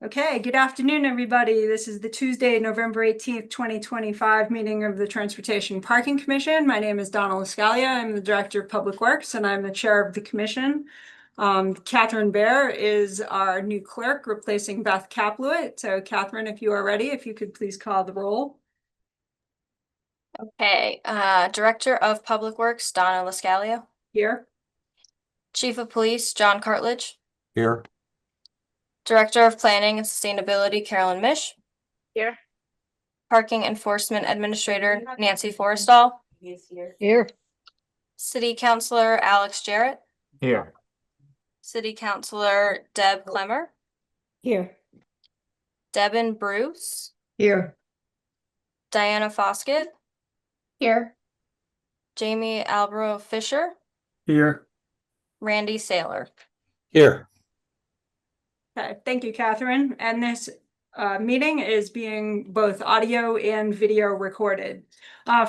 Okay, good afternoon, everybody. This is the Tuesday, November 18th, 2025 meeting of the Transportation Parking Commission. My name is Donna Lascalia. I'm the Director of Public Works, and I'm the Chair of the Commission. Catherine Bear is our new clerk, replacing Beth Capluit. So Catherine, if you are ready, if you could please call the roll. Okay, Director of Public Works, Donna Lascalia. Here. Chief of Police, John Cartledge. Here. Director of Planning and Sustainability, Carolyn Mish. Here. Parking Enforcement Administrator, Nancy Forrestal. Here. City Councilor, Alex Jarrett. Here. City Councilor, Deb Clemmer. Here. Devin Bruce. Here. Diana Foskett. Here. Jamie Albro Fisher. Here. Randy Saylor. Here. Okay, thank you, Catherine. And this meeting is being both audio and video recorded.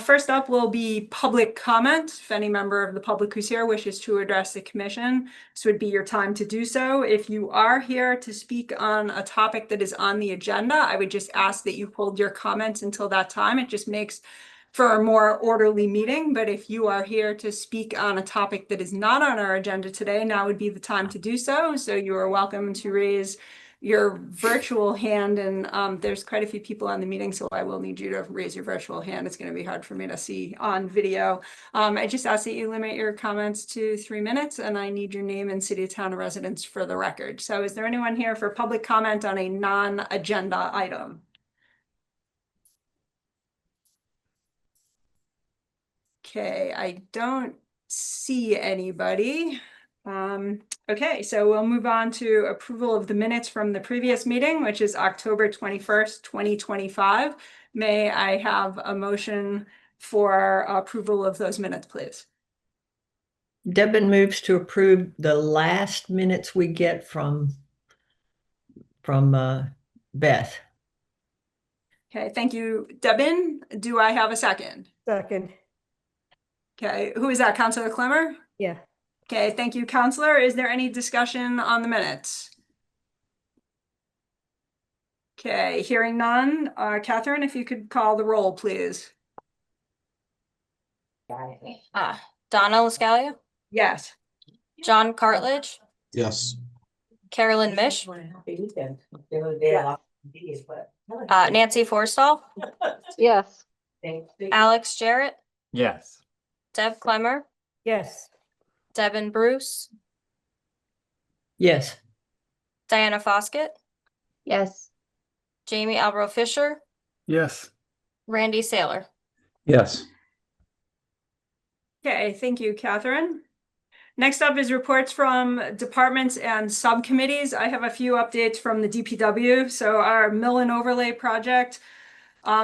First up will be public comment. If any member of the public who's here wishes to address the commission, this would be your time to do so. If you are here to speak on a topic that is on the agenda, I would just ask that you hold your comments until that time. It just makes for a more orderly meeting. But if you are here to speak on a topic that is not on our agenda today, now would be the time to do so. So you are welcome to raise your virtual hand, and there's quite a few people on the meeting, so I will need you to raise your virtual hand. It's going to be hard for me to see on video. I just ask that you limit your comments to 3 minutes, and I need your name and city, town, of residence for the record. So is there anyone here for public comment on a non-agenda item? Okay, I don't see anybody. Okay, so we'll move on to approval of the minutes from the previous meeting, which is October 21st, 2025. May I have a motion for approval of those minutes, please? Devin moves to approve the last minutes we get from Beth. Okay, thank you, Debin. Do I have a second? Second. Okay, who is that? Councilor Clemmer? Yeah. Okay, thank you, Counselor. Is there any discussion on the minutes? Okay, hearing none. Catherine, if you could call the roll, please. Donna Lascalia. Yes. John Cartledge. Yes. Carolyn Mish. Nancy Forrestal. Yes. Alex Jarrett. Yes. Deb Clemmer. Yes. Devin Bruce. Yes. Diana Foskett. Yes. Jamie Albro Fisher. Yes. Randy Saylor. Yes. Okay, thank you, Catherine. Next up is reports from departments and subcommittees. I have a few updates from the DPW. So our mill and overlay project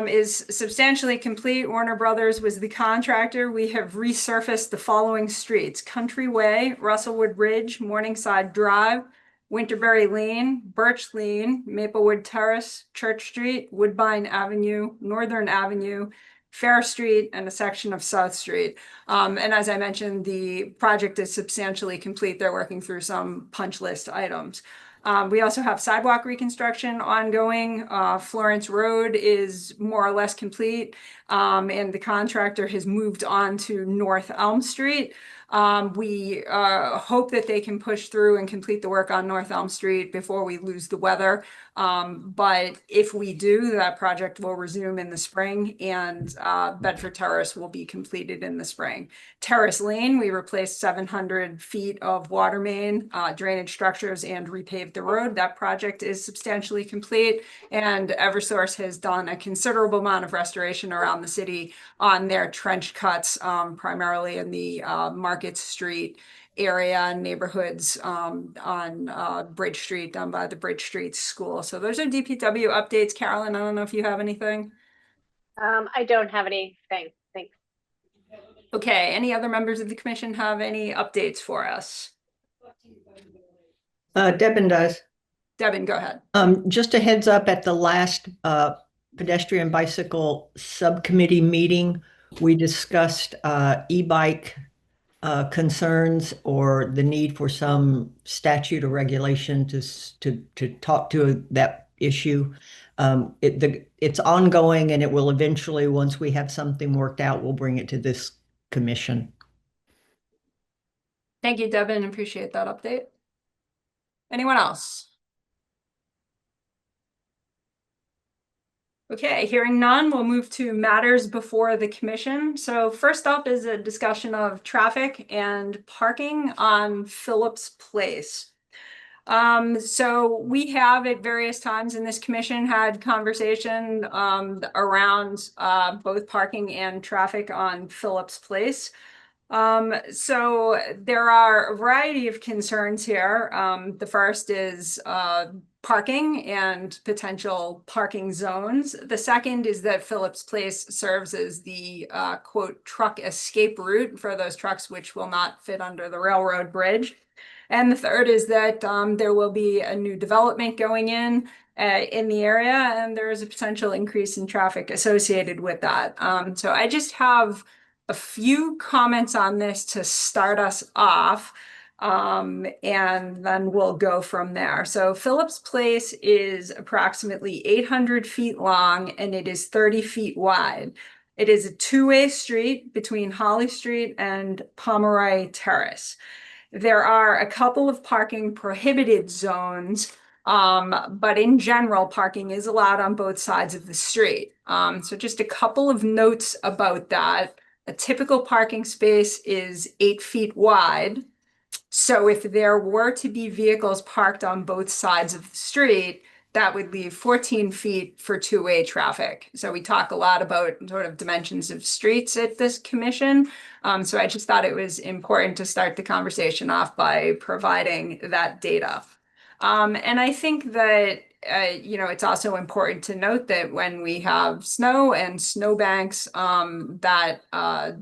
is substantially complete. Warner Brothers was the contractor. We have resurfaced the following streets: Country Way, Russellwood Ridge, Morningside Drive, Winterberry Lane, Birch Lane, Maplewood Terrace, Church Street, Woodbine Avenue, Northern Avenue, Fair Street, and a section of South Street. And as I mentioned, the project is substantially complete. They're working through some punch list items. We also have sidewalk reconstruction ongoing. Florence Road is more or less complete, and the contractor has moved on to North Elm Street. We hope that they can push through and complete the work on North Elm Street before we lose the weather. But if we do, that project will resume in the spring, and Bedford Terrace will be completed in the spring. Terrace Lane, we replaced 700 feet of water main, drainage structures, and repaved the road. That project is substantially complete, and Eversource has done a considerable amount of restoration around the city on their trench cuts, primarily in the Market Street area and neighborhoods on Bridge Street, down by the Bridge Street School. So those are DPW updates. Carolyn, I don't know if you have anything. I don't have anything. Thanks. Okay, any other members of the commission have any updates for us? Devin does. Devin, go ahead. Just a heads up, at the last pedestrian bicycle subcommittee meeting, we discussed e-bike concerns or the need for some statute or regulation to talk to that issue. It's ongoing, and it will eventually, once we have something worked out, we'll bring it to this commission. Thank you, Devin. Appreciate that update. Anyone else? Okay, hearing none, we'll move to matters before the commission. So first up is a discussion of traffic and parking on Phillips Place. So we have at various times in this commission had conversation around both parking and traffic on Phillips Place. So there are a variety of concerns here. The first is parking and potential parking zones. The second is that Phillips Place serves as the quote truck escape route for those trucks which will not fit under the railroad bridge. And the third is that there will be a new development going in the area, and there is a potential increase in traffic associated with that. So I just have a few comments on this to start us off, and then we'll go from there. So Phillips Place is approximately 800 feet long, and it is 30 feet wide. It is a two-way street between Holly Street and Pomeroy Terrace. There are a couple of parking prohibited zones, but in general, parking is allowed on both sides of the street. So just a couple of notes about that. A typical parking space is 8 feet wide. So if there were to be vehicles parked on both sides of the street, that would leave 14 feet for two-way traffic. So we talk a lot about sort of dimensions of streets at this commission. So I just thought it was important to start the conversation off by providing that data. And I think that it's also important to note that when we have snow and snowbanks, that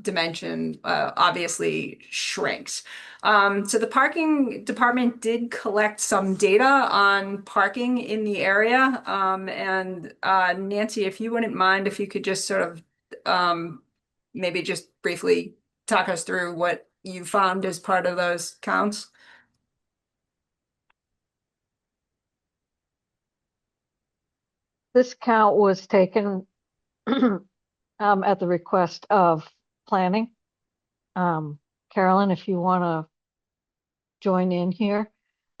dimension obviously shrinks. So the parking department did collect some data on parking in the area. And Nancy, if you wouldn't mind, if you could just sort of maybe just briefly talk us through what you found as part of those counts. This count was taken at the request of planning. Carolyn, if you want to join in here.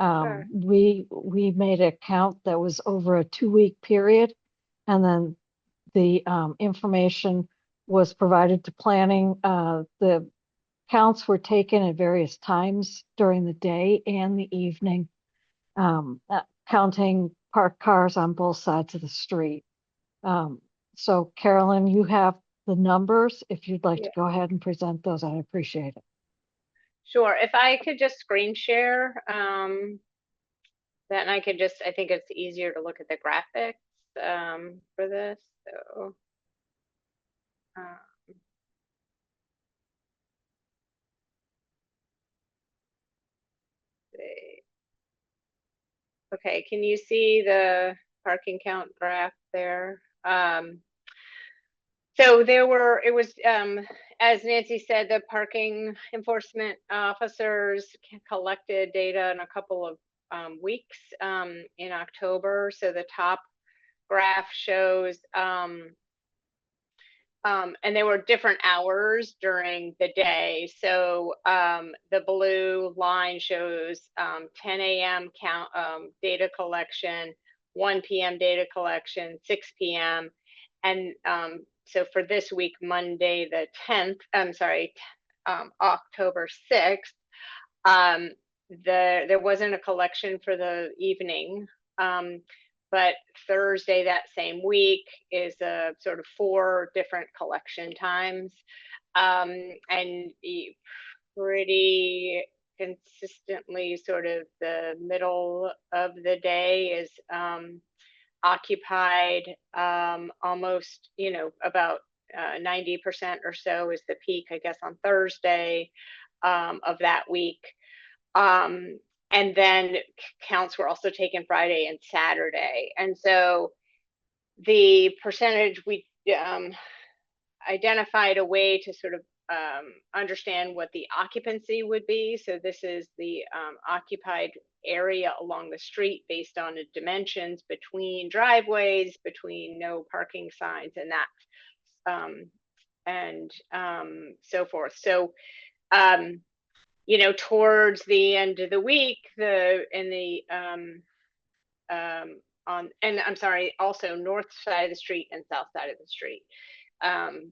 Sure. We made a count that was over a 2-week period, and then the information was provided to planning. The counts were taken at various times during the day and the evening, counting parked cars on both sides of the street. So Carolyn, you have the numbers. If you'd like to go ahead and present those, I'd appreciate it. Sure. If I could just screen share, then I could I think it's easier to look at the graphics for this. So, okay, can you see the parking count graph there? So it was, as Nancy said, the parking enforcement officers collected data in a couple of weeks in October. So the top graph shows, and there were different hours during the day. So the blue line shows 10 a.m. count data collection, 1 p.m. data collection, 6 p.m. And so for this week, Monday the 10th, October 6th, there wasn't a collection for the evening, but Thursday that same week is a sort of 4 different collection times, and pretty consistently sort of the middle of the day is occupied, almost, about 90% or so is the peak, I guess, on Thursday of that week. And then counts were also taken Friday and Saturday. And so the percentage, we identified a way to sort of understand what the occupancy would be. So this is the occupied area along the street based on the dimensions between driveways, between no parking signs, and so forth. So towards the end of the week, also north side of the street and south side of the street.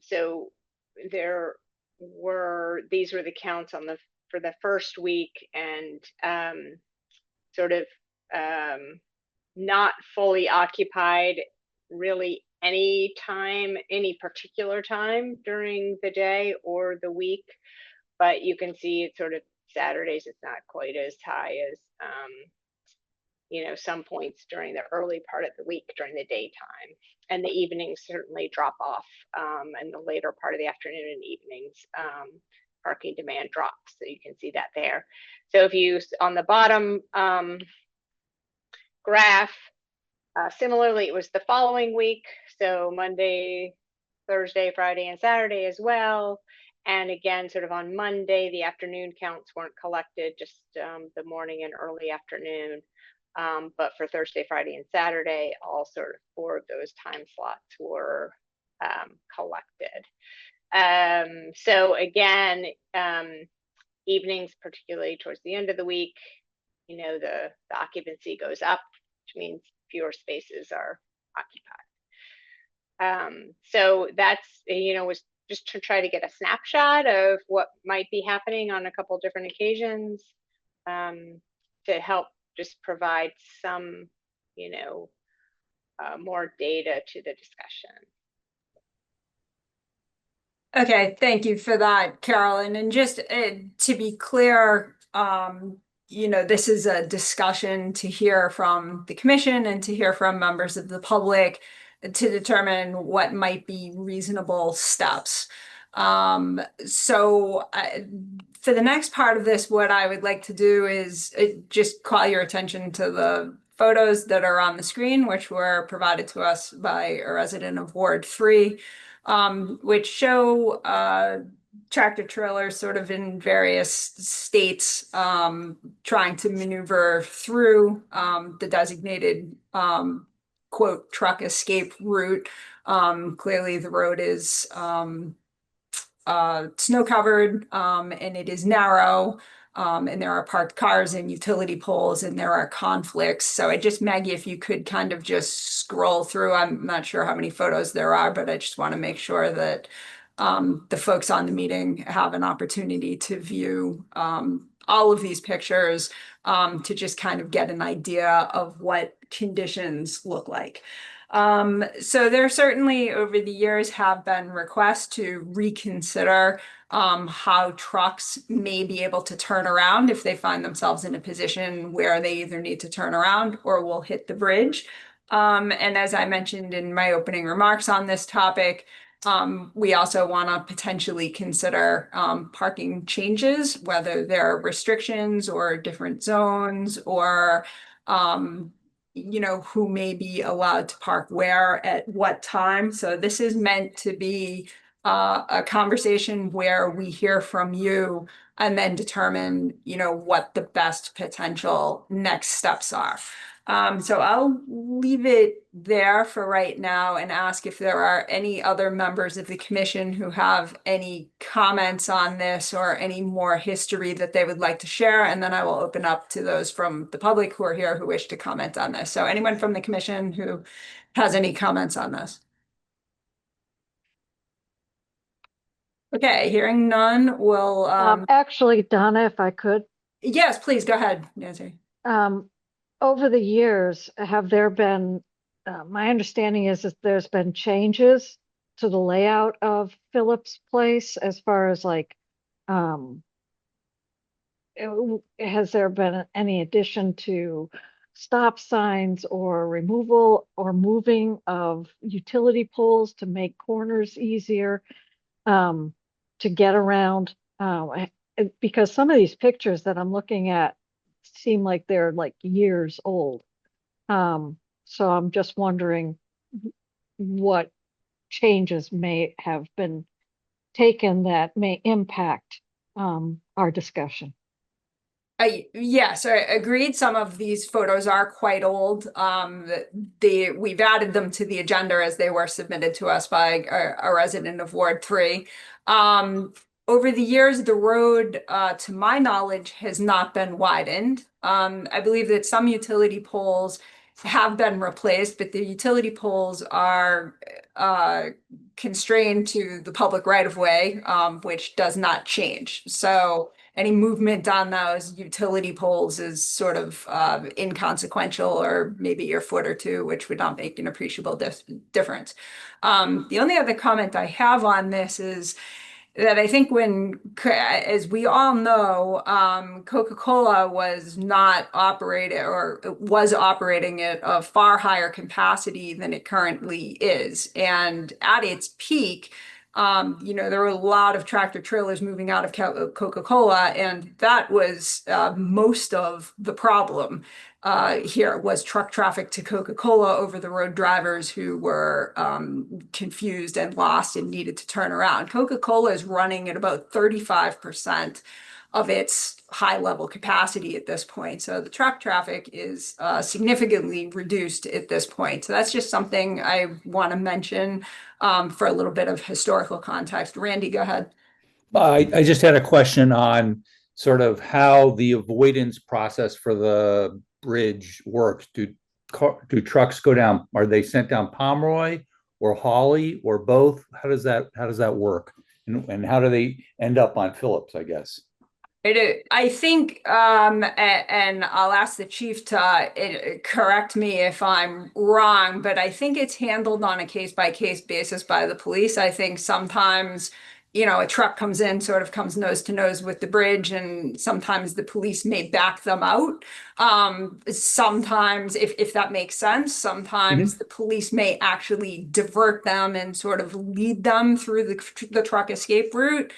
So these were the counts for the first week, and not fully occupied really any particular time during the day or the week. But you can see it's sort of Saturdays, it's not quite as high as, some points during the early part of the week during the daytime. And the evenings certainly drop off, and the later part of the afternoon and evenings, parking demand drops. So you can see that there. So if you, on the bottom graph, similarly, it was the following week. So Monday, Thursday, Friday, and Saturday as well. And again, sort of on Monday, the afternoon counts weren't collected, just the morning and early afternoon. But for Thursday, Friday, and Saturday, all sort of 4 of those time slots were collected. So again, evenings, particularly towards the end of the week, the occupancy goes up, which means fewer spaces are occupied. So that's, was just to try to get a snapshot of what might be happening on a couple different occasions, to help just provide some, more data to the discussion. Okay, thank you for that, Carolyn. And just to be clear, this is a discussion to hear from the commission and to hear from members of the public to determine what might be reasonable steps. So for the next part of this, what I would like to do is just call your attention to the photos that are on the screen, which were provided to us by a resident of Ward 3, which show tractor trailers sort of in various states, trying to maneuver through the designated quote truck escape route. Clearly the road is snow covered, and it is narrow, and there are parked cars and utility poles, and there are conflicts. So Maggie, if you could kind of just scroll through, I'm not sure how many photos there are, but I just want to make sure that the folks on the meeting have an opportunity to view all of these pictures, to just kind of get an idea of what conditions look like. So there certainly over the years have been requests to reconsider how trucks may be able to turn around if they find themselves in a position where they either need to turn around or will hit the bridge. And as I mentioned in my opening remarks on this topic, we also want to potentially consider parking changes, whether there are restrictions or different zones, or who may be allowed to park where at what time. So this is meant to be a conversation where we hear from you and then determine, what the best potential next steps are. So I'll leave it there for right now and ask if there are any other members of the commission who have any comments on this or any more history that they would like to share. And then I will open up to those from the public who are here who wish to comment on this. So anyone from the commission who has any comments on this? Okay, hearing none, we'll Actually, Donna, if I could, yes, please go ahead, Nancy. over the years, have there been, my understanding is that there's been changes to the layout of Phillips Place as far as has there been any addition to stop signs or removal or moving of utility poles to make corners easier, to get around? Because some of these pictures that I'm looking at seem like they're years old. So I'm just wondering what changes may have been taken that may impact our discussion. Yes, I agreed. Some of these photos are quite old. We've added them to the agenda as they were submitted to us by a resident of Ward 3. Over the years, the road, to my knowledge, has not been widened. I believe that some utility poles have been replaced, but the utility poles are constrained to the public right of way, which does not change. So any movement on those utility poles is sort of inconsequential, or maybe your foot or two, which would not make an appreciable difference. The only other comment I have on this is that I think as we all know, Coca-Cola was not operating, or was operating at a far higher capacity than it currently is. And at its peak, there were a lot of tractor trailers moving out of Coca-Cola, and that was most of the problem here was truck traffic to Coca-Cola, over the road drivers who were confused and lost and needed to turn around. Coca-Cola is running at about 35% of its high level capacity at this point. So the truck traffic is significantly reduced at this point. So that's just something I want to mention for a little bit of historical context. Randy, go ahead. I just had a question on sort of how the avoidance process for the bridge works. Do trucks go down? Are they sent down Pomeroy or Hawley or both? How does that work? And how do they end up on Phillips, I guess? I think, and I'll ask the chief to correct me if I'm wrong, but I think it's handled on a case-by-case basis by the police. I think sometimes, a truck comes in, sort of comes nose to nose with the bridge, and sometimes the police may back them out. Sometimes, if that makes sense, sometimes the police may actually divert them and sort of lead them through the truck escape route.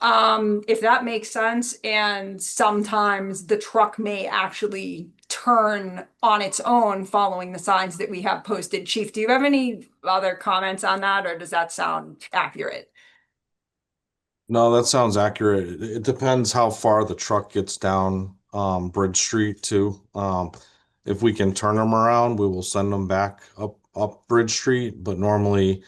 If that makes sense. And sometimes the truck may actually turn on its own following the signs that we have posted. Chief, do you have any other comments on that, or does that sound accurate? No, that sounds accurate. It depends how far the truck gets down Bridge Street too. If we can turn them around, we will send them back up Bridge Street, but normally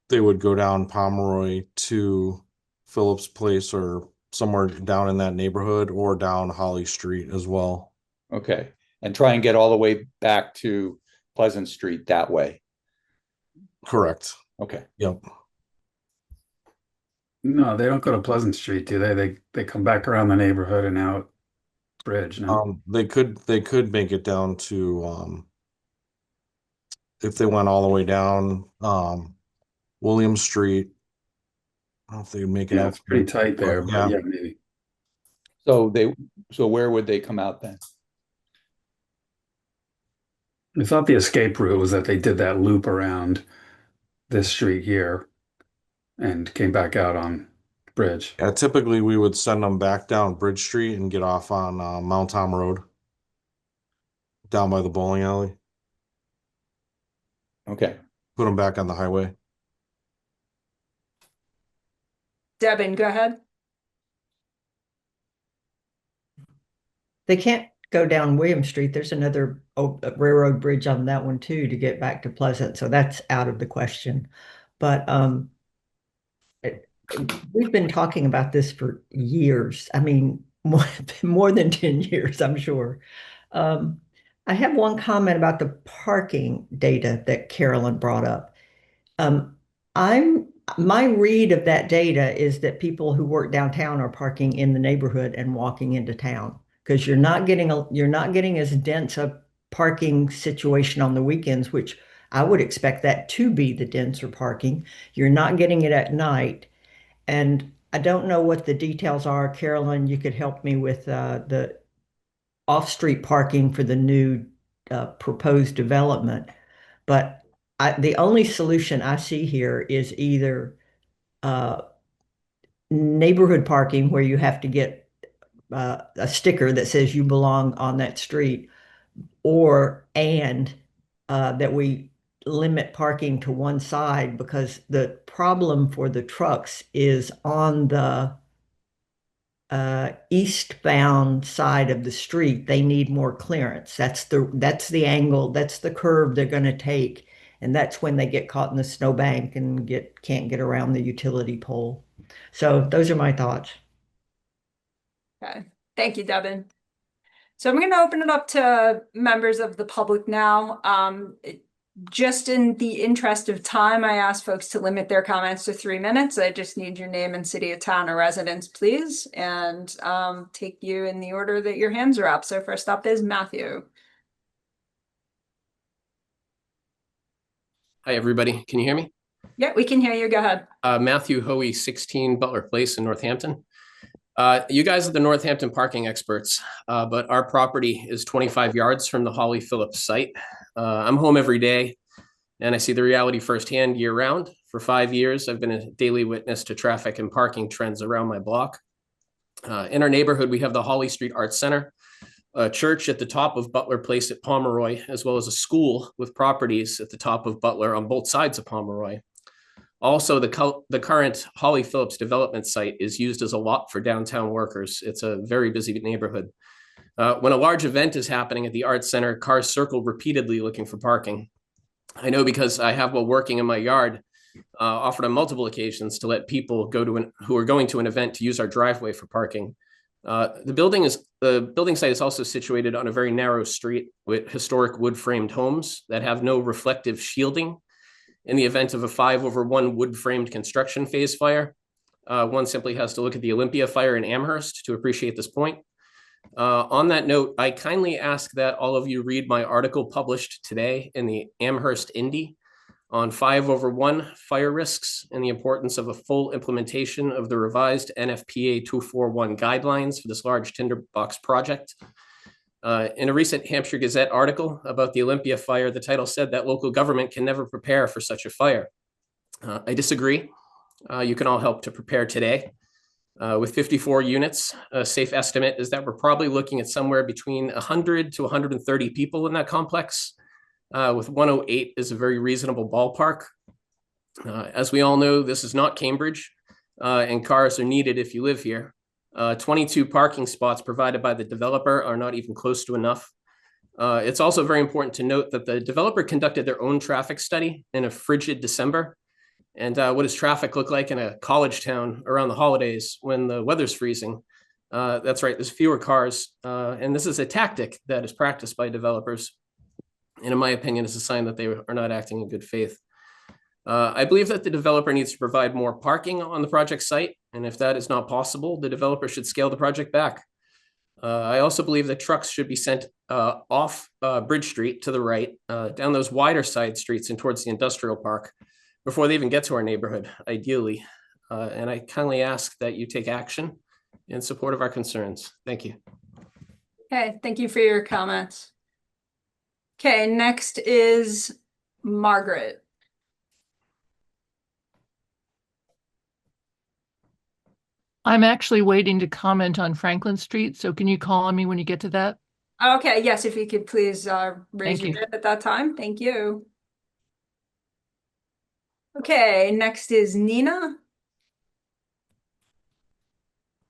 they would go down Pomeroy to Phillips Place or somewhere down in that neighborhood, or down Holly Street as well. Okay. And try and get all the way back to Pleasant Street that way. Correct. Okay. Yep. No, they don't go to Pleasant Street, do they? They come back around the neighborhood and out Bridge, no? They could make it down to if they went all the way down William Street. I don't know if they would make it Yeah, out. it's pretty tight there, but Yeah. yeah, maybe. So where would they come out then? I thought the escape route was that they did that loop around this street here and came back out on Bridge. Yeah, typically we would send them back down Bridge Street and get off on Mount Tom Road, down by the bowling alley. Okay. Put them back on the highway. Devin, go ahead. They can't go down William Street. There's another railroad bridge on that one too to get back to Pleasant. So that's out of the question. But we've been talking about this for years. I mean, more than 10 years, I'm sure. I have one comment about the parking data that Carolyn brought up. My read of that data is that people who work downtown are parking in the neighborhood and walking into town, because you're not getting as dense a parking situation on the weekends, which I would expect that to be the denser parking. You're not getting it at night. And I don't know what the details are. Carolyn, you could help me with the off-street parking for the new proposed development. But the only solution I see here is either neighborhood parking, where you have to get a sticker that says you belong on that street, or that we limit parking to one side because the problem for the trucks is on the eastbound side of the street. They need more clearance. That's the angle, that's the curve they're going to take. And that's when they get caught in the snowbank and can't get around the utility pole. So those are my thoughts. Okay, thank you, Devin. So I'm going to open it up to members of the public now. Just in the interest of time, I ask folks to limit their comments to 3 minutes. I just need your name and city of town or residence, please, and take you in the order that your hands are up. So first up is Matthew. Hi, everybody. Can you hear me? Yeah, we can hear you. Go ahead. Matthew Hoey, 16 Butler Place in Northampton. You guys are the Northampton parking experts, but our property is 25 yards from the Holly Phillips site. I'm home every day, and I see the reality firsthand year round. For 5 years, I've been a daily witness to traffic and parking trends around my block. In our neighborhood, we have the Holly Street Arts Center, a church at the top of Butler Place at Pomeroy, as well as a school with properties at the top of Butler on both sides of Pomeroy. Also, the current Holly Phillips development site is used as a lot for downtown workers. It's a very busy neighborhood. When a large event is happening at the Arts Center, cars circle repeatedly looking for parking. I know because I have, while working in my yard, offered on multiple occasions to let people who are going to an event to use our driveway for parking. The building site is also situated on a very narrow street with historic wood-framed homes that have no reflective shielding. In the event of a 5/1 wood-framed construction phase fire, one simply has to look at the Olympia fire in Amherst to appreciate this point. On that note, I kindly ask that all of you read my article published today in the Amherst Indy on 5/1 fire risks and the importance of a full implementation of the revised NFPA 241 guidelines for this large tinderbox project. In a recent Hampshire Gazette article about the Olympia fire, the title said that local government can never prepare for such a fire. I disagree. You can all help to prepare today. With 54 units, a safe estimate is that we're probably looking at somewhere between 100 to 130 people in that complex. With 108 is a very reasonable ballpark. As we all know, this is not Cambridge, and cars are needed if you live here. 22 parking spots provided by the developer are not even close to enough. It's also very important to note that the developer conducted their own traffic study in a frigid December. And what does traffic look like in a college town around the holidays when the weather's freezing? That's right, there's fewer cars. And this is a tactic that is practiced by developers. And in my opinion, it's a sign that they are not acting in good faith. I believe that the developer needs to provide more parking on the project site. And if that is not possible, the developer should scale the project back. I also believe that trucks should be sent off Bridge Street to the right, down those wider side streets and towards the industrial park before they even get to our neighborhood, ideally. And I kindly ask that you take action in support of our concerns. Thank you. Okay, thank you for your comments. Okay, next is Margaret. I'm actually waiting to comment on Franklin Street, so can you call on me when you get to that? Okay, yes, if you could please raise Thank your you. hand at that time. Thank you. Okay, next is Nina.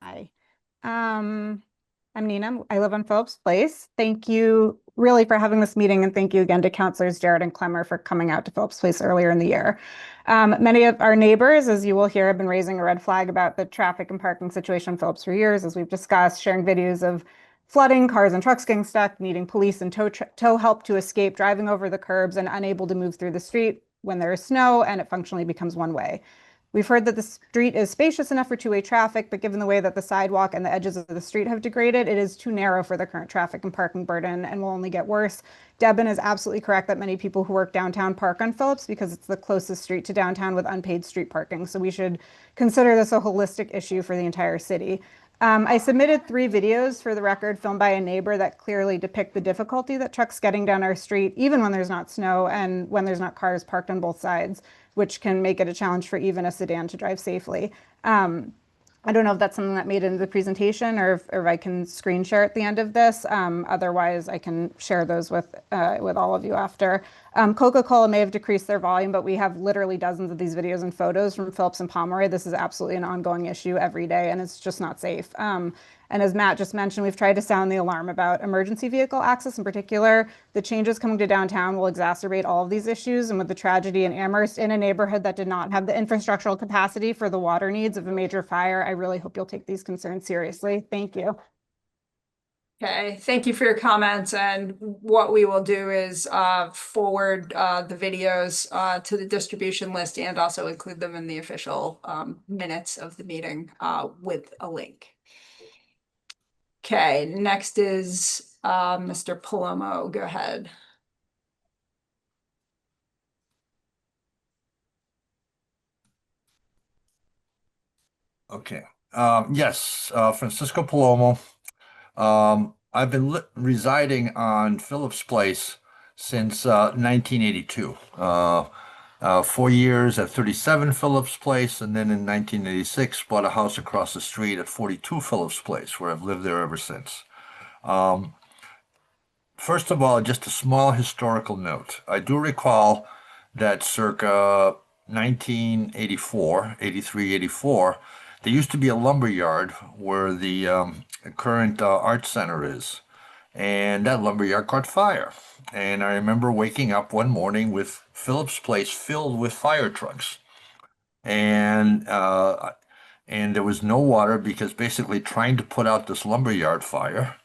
Hi. I'm Nina. I live on Phillips Place. Thank you really for having this meeting, and thank you again to Councilors Jared and Clemmer for coming out to Phillips Place earlier in the year. Many of our neighbors, as you will hear, have been raising a red flag about the traffic and parking situation in Phillips for years, as we've discussed, sharing videos of flooding, cars and trucks getting stuck, needing police and tow help to escape, driving over the curbs and unable to move through the street when there is snow and it functionally becomes one way. We've heard that the street is spacious enough for two-way traffic, but given the way that the sidewalk and the edges of the street have degraded, it is too narrow for the current traffic and parking burden and will only get worse. Debin is absolutely correct that many people who work downtown park on Phillips because it's the closest street to downtown with unpaid street parking. So we should consider this a holistic issue for the entire city. I submitted 3 videos for the record filmed by a neighbor that clearly depict the difficulty that trucks getting down our street, even when there's not snow and when there's not cars parked on both sides, which can make it a challenge for even a sedan to drive safely. I don't know if that's something that made it into the presentation or if I can screen share at the end of this. Otherwise, I can share those with all of you after. Coca-Cola may have decreased their volume, but we have literally dozens of these videos and photos from Phillips and Pomeroy. This is absolutely an ongoing issue every day, and it's just not safe. And as Matt just mentioned, we've tried to sound the alarm about emergency vehicle access in particular. The changes coming to downtown will exacerbate all of these issues. And with the tragedy in Amherst, in a neighborhood that did not have the infrastructural capacity for the water needs of a major fire, I really hope you'll take these concerns seriously. Thank you. Okay, thank you for your comments. And what we will do is forward the videos to the distribution list and also include them in the official minutes of the meeting with a link. Okay, next is Mr. Palomo. Go ahead. Okay. Yes, Francisco Palomo. I've been residing on Phillips Place since 1982. 4 years at 37 Phillips Place, and then in 1986 bought a house across the street at 42 Phillips Place, where I've lived there ever since. First of all, just a small historical note. I do recall that circa 1984, 83, 84, there used to be a lumber yard where the current art center is. And that lumber yard caught fire. And I remember waking up one morning with Phillips Place filled with fire trucks. And there was no water because basically trying to put out this lumber yard fire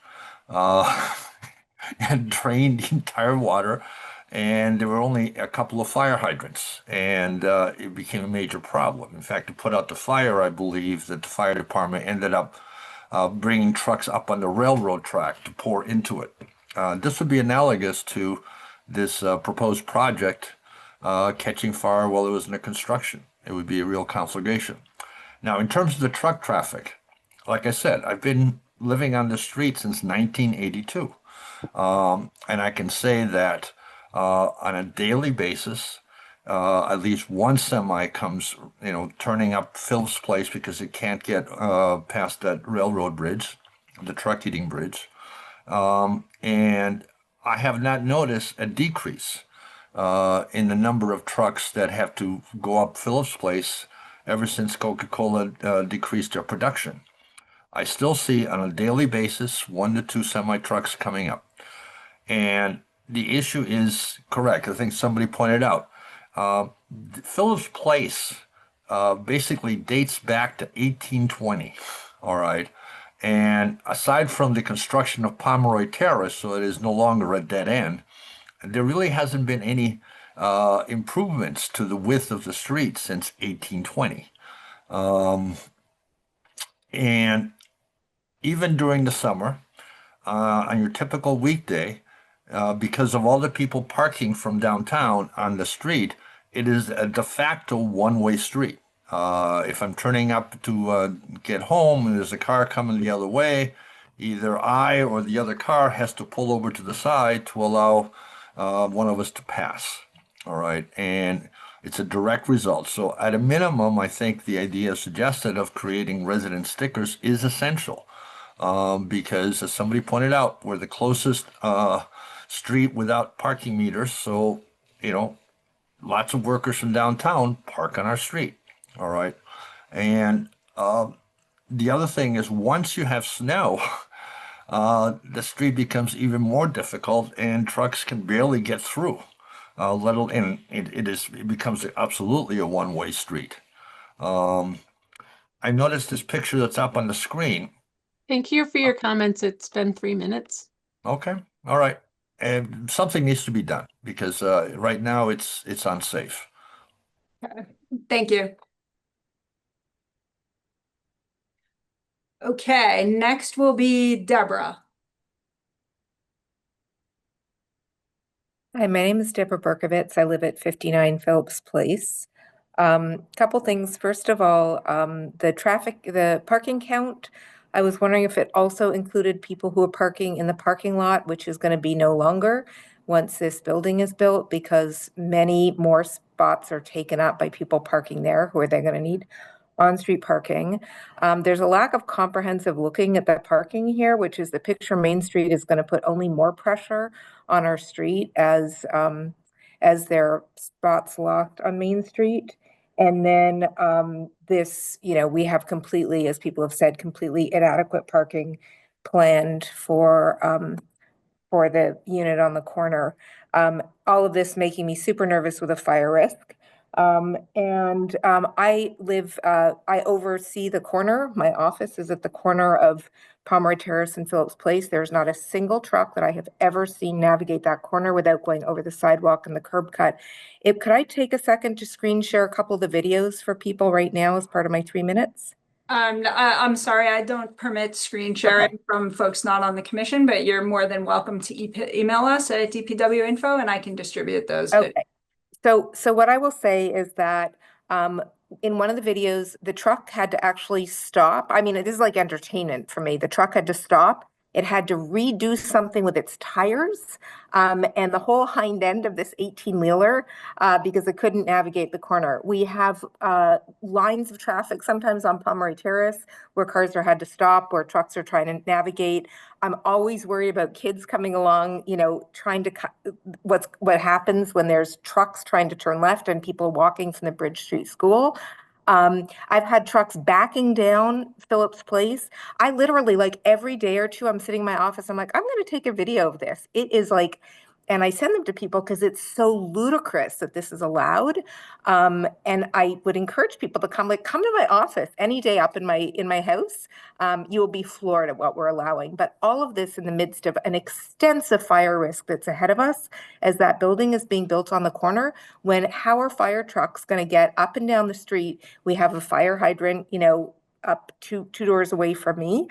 and drained the entire water, and there were only a couple of fire hydrants, and it became a major problem. In fact, to put out the fire, I believe that the fire department ended up bringing trucks up on the railroad track to pour into it. This would be analogous to this proposed project catching fire while it was in the construction. It would be a real conflagration. Now, in terms of the truck traffic, like I said, I've been living on the street since 1982. And I can say that on a daily basis, at least one semi comes, turning up Phillips Place because it can't get past that railroad bridge, the truck heating bridge. And I have not noticed a decrease in the number of trucks that have to go up Phillips Place ever since Coca-Cola decreased their production. I still see on a daily basis 1 to 2 semi trucks coming up. And the issue is correct. I think somebody pointed out Phillips Place basically dates back to 1820. All right. And aside from the construction of Pomeroy Terrace, so it is no longer a dead end, there really hasn't been any improvements to the width of the street since 1820. And even during the summer, on your typical weekday, because of all the people parking from downtown on the street, it is a de facto one-way street. If I'm turning up to get home and there's a car coming the other way, either I or the other car has to pull over to the side to allow one of us to pass. All right. And it's a direct result. So at a minimum, I think the idea suggested of creating resident stickers is essential. Because as somebody pointed out, we're the closest street without parking meters. So, lots of workers from downtown park on our street. All right. And the other thing is once you have snow, the street becomes even more difficult and trucks can barely get through. And it becomes absolutely a one-way street. I noticed this picture that's up on the screen. Thank you for your comments. It's been 3 minutes. Okay. All right. And something needs to be done because right now it's unsafe. Okay. Thank you. Okay, next will be Deborah. Hi, my name is Deborah Berkovitz. I live at 59 Phillips Place. Couple things. First of all, the parking count, I was wondering if it also included people who are parking in the parking lot, which is going to be no longer once this building is built, because many more spots are taken up by people parking there who are they going to need. on-street parking. There's a lack of comprehensive looking at the parking here, which is the picture Main Street is going to put only more pressure on our street as there are spots locked on Main Street. And then this, we have completely, as people have said, completely inadequate parking planned for the unit on the corner. All of this making me super nervous with a fire risk. I oversee the corner. My office is at the corner of Pomeroy Terrace and Phillips Place. There's not a single truck that I have ever seen navigate that corner without going over the sidewalk and the curb cut. Could I take a second to screen share a couple of the videos for people right now as part of my 3 minutes? I'm sorry, I don't permit screen sharing from folks not on the commission, but you're more than welcome to email us at DPW info and I can distribute those. Okay. So what I will say is that in one of the videos, the truck had to actually stop. I mean, this is like entertainment for me. The truck had to stop. It had to redo something with its tires and the whole hind end of this 18-wheeler because it couldn't navigate the corner. We have lines of traffic sometimes on Pomeroy Terrace where cars are had to stop, where trucks are trying to navigate. I'm always worried about kids coming along, trying to cut what happens when there's trucks trying to turn left and people walking from the Bridge Street School. I've had trucks backing down Phillips Place. I literally, like every day or two, I'm sitting in my office. I'm like, I'm going to take a video of this. It is like, and I send them to people because it's so ludicrous that this is allowed. And I would encourage people to come to my office any day up in my house. You will be floored at what we're allowing. But all of this in the midst of an extensive fire risk that's ahead of us as that building is being built on the corner. How are fire trucks going to get up and down the street? We have a fire hydrant, up two doors away from me.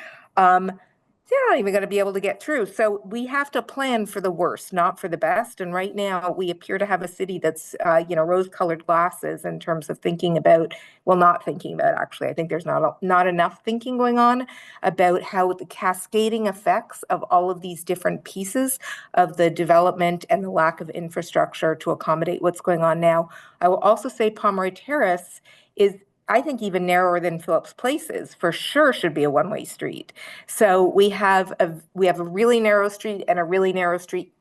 They're not even going to be able to get through. So we have to plan for the worst, not for the best. And right now we appear to have a city that's, rose-colored glasses in terms of thinking about, not thinking about actually. I think there's not enough thinking going on about how the cascading effects of all of these different pieces of the development and the lack of infrastructure to accommodate what's going on now. I will also say Pomeroy Terrace is, I think, even narrower than Phillips Place is. For sure should be a one-way street. So we have a really narrow street and a really narrow street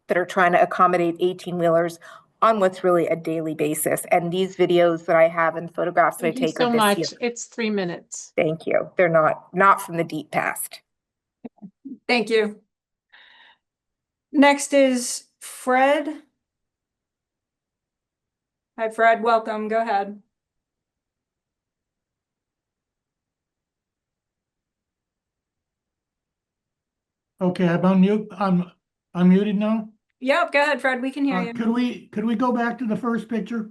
that are trying to accommodate 18-wheelers on what's really a daily basis. And these videos that I have and photographs that I take so are much. this year. It's 3 minutes. Thank you. They're not from the deep past. Thank you. Next is Fred. Hi, Fred. Welcome. Go ahead. Okay, I'm unmuted now. Yep, go ahead, Fred. We can hear you. Could we go back to the first picture?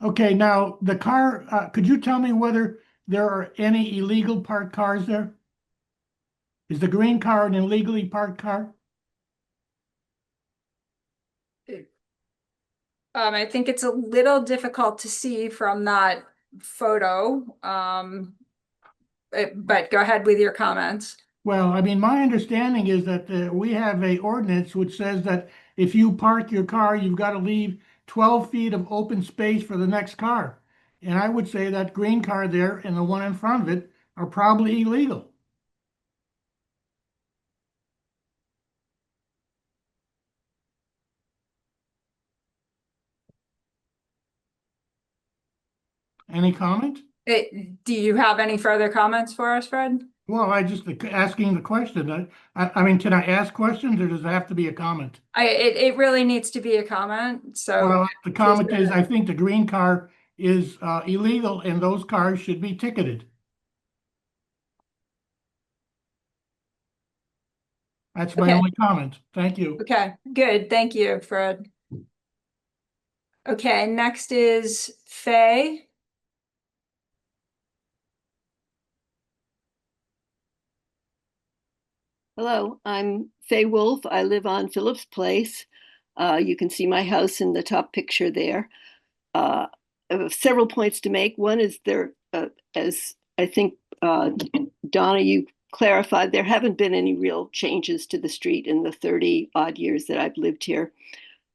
Okay, now the car, could you tell me whether there are any illegal parked cars there? Is the green car an illegally parked car? I think it's a little difficult to see from that photo. But go ahead with your comments. Well, I mean, my understanding is that we have a ordinance which says that if you park your car, you've got to leave 12 feet of open space for the next car. And I would say that green car there and the one in front of it are probably illegal. Any comment? Do you have any further comments for us, Fred? Well, I just asking the question. I mean, can I ask questions or does it have to be a comment? It really needs to be a comment. So well, the comment is, I think the green car is illegal and those cars should be ticketed. That's my only comment. Thank you. Okay, good. Thank you, Fred. Okay, next is Faye. Hello, I'm Faye Wolf. I live on Phillips Place. You can see my house in the top picture there. I have several points to make. One is there, as I think Donna, you clarified, there haven't been any real changes to the street in the 30 odd years that I've lived here.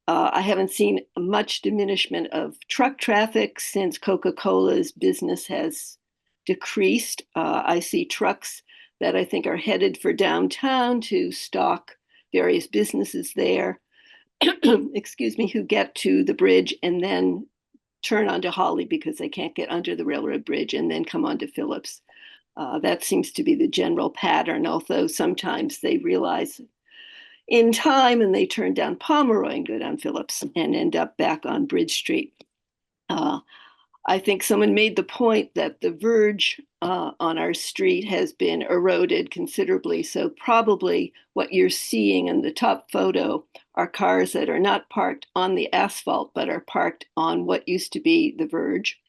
I haven't seen much diminishment of truck traffic since Coca-Cola's business has decreased. I see trucks that I think are headed for downtown to stock various businesses there, excuse me, who get to the bridge and then turn onto Holly because they can't get under the railroad bridge and then come onto Phillips. That seems to be the general pattern, although sometimes they realize in time and they turn down Pomeroy and go down Phillips and end up back on Bridge Street. I think someone made the point that the verge on our street has been eroded considerably. So probably what you're seeing in the top photo are cars that are not parked on the asphalt, but are parked on what used to be the verge.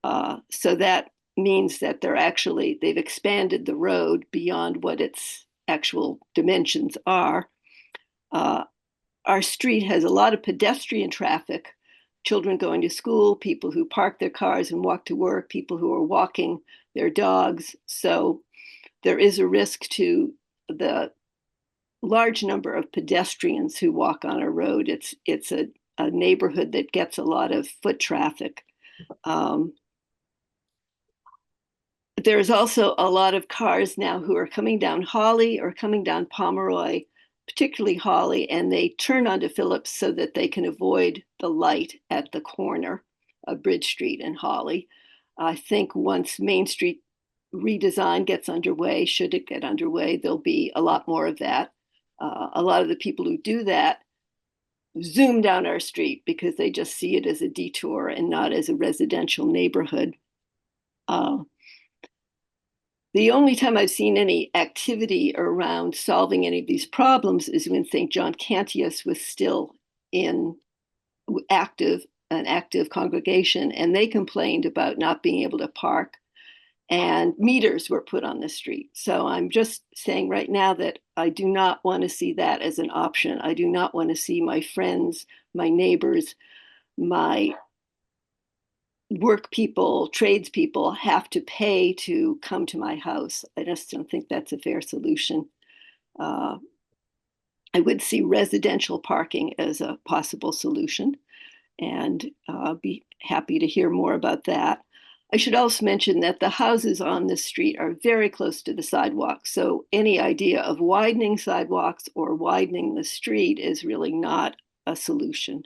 So that means that they've expanded the road beyond what its actual dimensions are. Our street has a lot of pedestrian traffic, children going to school, people who park their cars and walk to work, people who are walking their dogs. So there is a risk to the large number of pedestrians who walk on a road. It's a neighborhood that gets a lot of foot traffic. There's also a lot of cars now who are coming down Holly or coming down Pomeroy, particularly Holly, and they turn onto Phillips so that they can avoid the light at the corner of Bridge Street and Holly. I think once Main Street redesign gets underway, should it get underway, there'll be a lot more of that. A lot of the people who do that zoom down our street because they just see it as a detour and not as a residential neighborhood. The only time I've seen any activity around solving any of these problems is when St. John Cantius was still an active congregation, and they complained about not being able to park, and meters were put on the street. So I'm just saying right now that I do not want to see that as an option. I do not want to see my friends, my neighbors, my work people, tradespeople have to pay to come to my house. I just don't think that's a fair solution. I would see residential parking as a possible solution, and be happy to hear more about that. I should also mention that the houses on this street are very close to the sidewalk. So any idea of widening sidewalks or widening the street is really not a solution.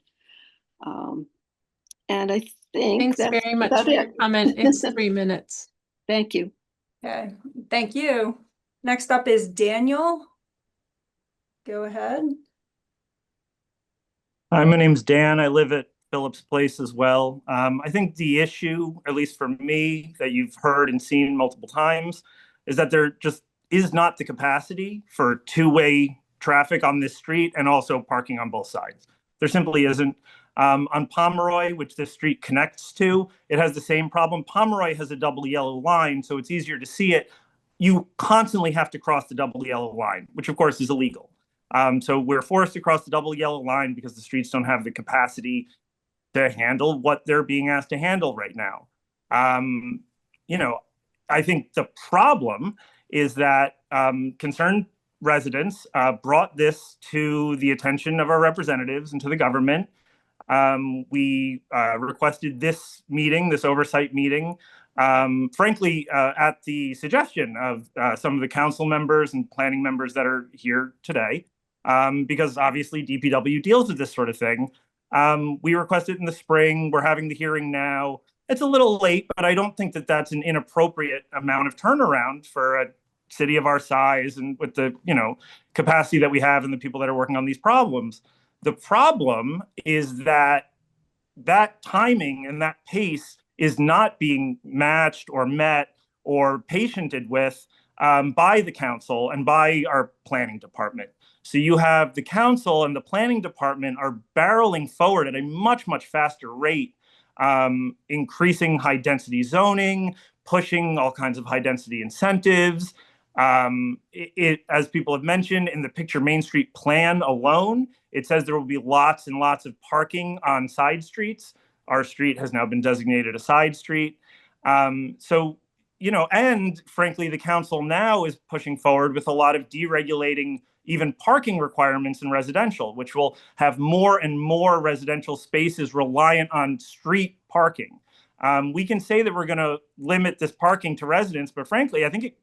And I think Thanks that's very much about for your it. comment. It's 3 minutes. Thank you. Okay, thank you. Next up is Daniel. Go ahead. Hi, my name's Dan. I live at Phillips Place as well. I think the issue, at least for me, that you've heard and seen multiple times, is that there just is not the capacity for two-way traffic on this street and also parking on both sides. There simply isn't. On Pomeroy, which this street connects to, it has the same problem. Pomeroy has a double yellow line, so it's easier to see it. You constantly have to cross the double yellow line, which of course is illegal. So we're forced to cross the double yellow line because the streets don't have the capacity to handle what they're being asked to handle right now. I think the problem is that concerned residents brought this to the attention of our representatives and to the government. We requested this meeting, this oversight meeting, frankly, at the suggestion of some of the council members and planning members that are here today, because obviously DPW deals with this sort of thing. We requested in the spring. We're having the hearing now. It's a little late, but I don't think that that's an inappropriate amount of turnaround for a city of our size and with the capacity that we have and the people that are working on these problems. The problem is that timing and that pace is not being matched or met or patiented with by the council and by our planning department. So you have the council and the planning department are barreling forward at a much, much faster rate, increasing high density zoning, pushing all kinds of high density incentives. As people have mentioned, in the Picture Main Street plan alone, it says there will be lots and lots of parking on side streets. Our street has now been designated a side street. So and frankly, the council now is pushing forward with a lot of deregulating even parking requirements in residential, which will have more and more residential spaces reliant on street parking. We can say that we're going to limit this parking to residents, but frankly, I think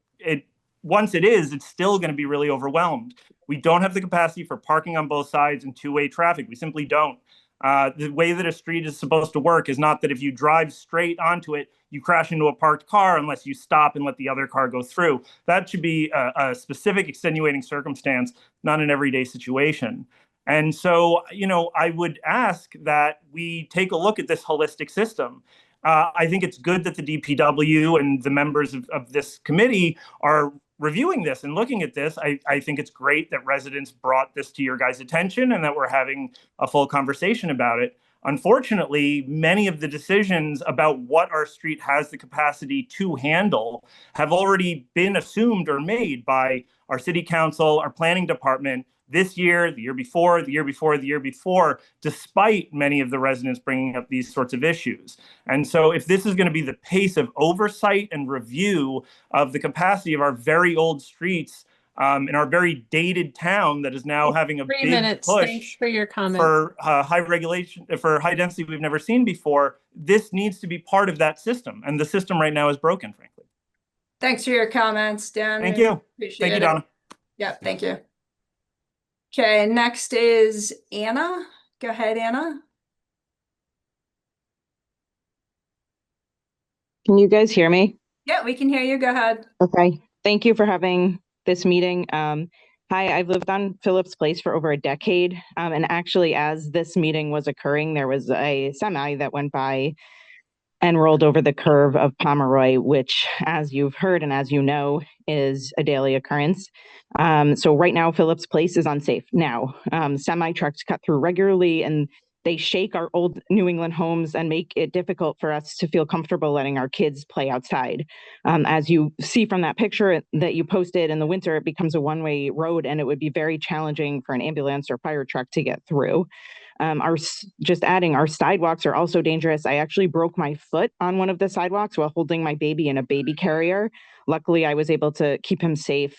once it is, it's still going to be really overwhelmed. We don't have the capacity for parking on both sides and two-way traffic. We simply don't. The way that a street is supposed to work is not that if you drive straight onto it, you crash into a parked car unless you stop and let the other car go through. That should be a specific extenuating circumstance, not an everyday situation. And so, I would ask that we take a look at this holistic system. I think it's good that the DPW and the members of this committee are reviewing this and looking at this. I think it's great that residents brought this to your guys' attention and that we're having a full conversation about it. Unfortunately, many of the decisions about what our street has the capacity to handle have already been assumed or made by our city council, our planning department, this year, the year before, the year before, the year before, despite many of the residents bringing up these sorts of issues. And so if this is going to be the pace of oversight and review of the capacity of our very old streets in our very dated town that is now having a big push Thanks for your comment. for high regulation, for high density we've never seen before, this needs to be part of that system. And the system right now is broken, frankly. Thanks for your comments, Dan. Thank you. Appreciate Thank you, it. Donna. Yeah, thank you. Okay, next is Anna. Go ahead, Anna. Can you guys hear me? Yeah, we can hear you. Go ahead. Okay. Thank you for having this meeting. Hi, I've lived on Phillips Place for over a decade. And actually, as this meeting was occurring, there was a semi that went by and rolled over the curve of Pomeroy, which, as you've heard and as you know, is a daily occurrence. So right now, Phillips Place is unsafe. Now, semi trucks cut through regularly, and they shake our old New England homes and make it difficult for us to feel comfortable letting our kids play outside. As you see from that picture that you posted, in the winter, it becomes a one-way road, and it would be very challenging for an ambulance or fire truck to get through. Just adding, our sidewalks are also dangerous. I actually broke my foot on one of the sidewalks while holding my baby in a baby carrier. Luckily, I was able to keep him safe.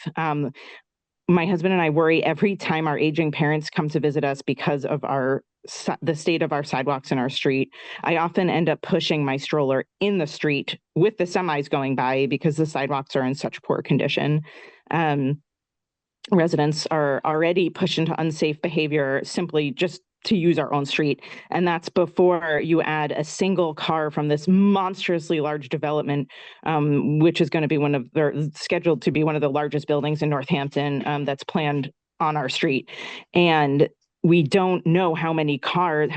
My husband and I worry every time our aging parents come to visit us because of the state of our sidewalks in our street. I often end up pushing my stroller in the street with the semis going by because the sidewalks are in such poor condition. Residents are already pushed into unsafe behavior simply just to use our own street. And that's before you add a single car from this monstrously large development, which is going to be scheduled to be one of the largest buildings in Northampton that's planned on our street. And we don't know how many cars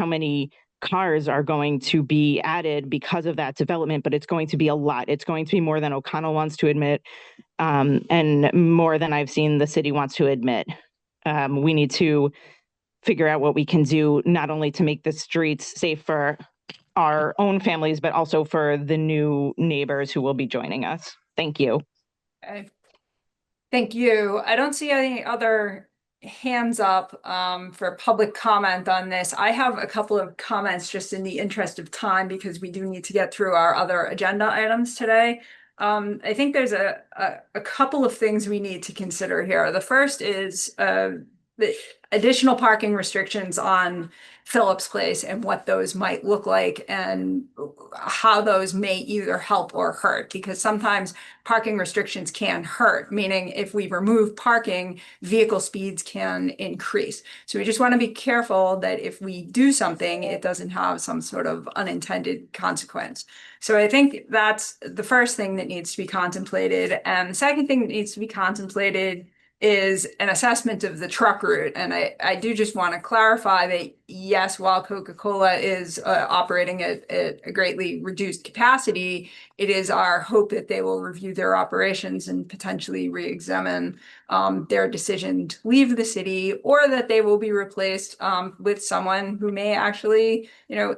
are going to be added because of that development, but it's going to be a lot. It's going to be more than O'Connell wants to admit, and more than I've seen the city wants to admit. We need to figure out what we can do, not only to make the streets safe for our own families, but also for the new neighbors who will be joining us. Thank you. Okay. Thank you. I don't see any other hands up for public comment on this. I have a couple of comments just in the interest of time because we do need to get through our other agenda items today. I think there's a couple of things we need to consider here. The first is the additional parking restrictions on Phillips Place and what those might look like and how those may either help or hurt, because sometimes parking restrictions can hurt, meaning if we remove parking, vehicle speeds can increase. So we just want to be careful that if we do something, it doesn't have some sort of unintended consequence. So I think that's the first thing that needs to be contemplated. And the second thing that needs to be contemplated is an assessment of the truck route. And I do just want to clarify that, yes, while Coca-Cola is operating at a greatly reduced capacity, it is our hope that they will review their operations and potentially re-examine their decision to leave the city, or that they will be replaced with someone who may actually,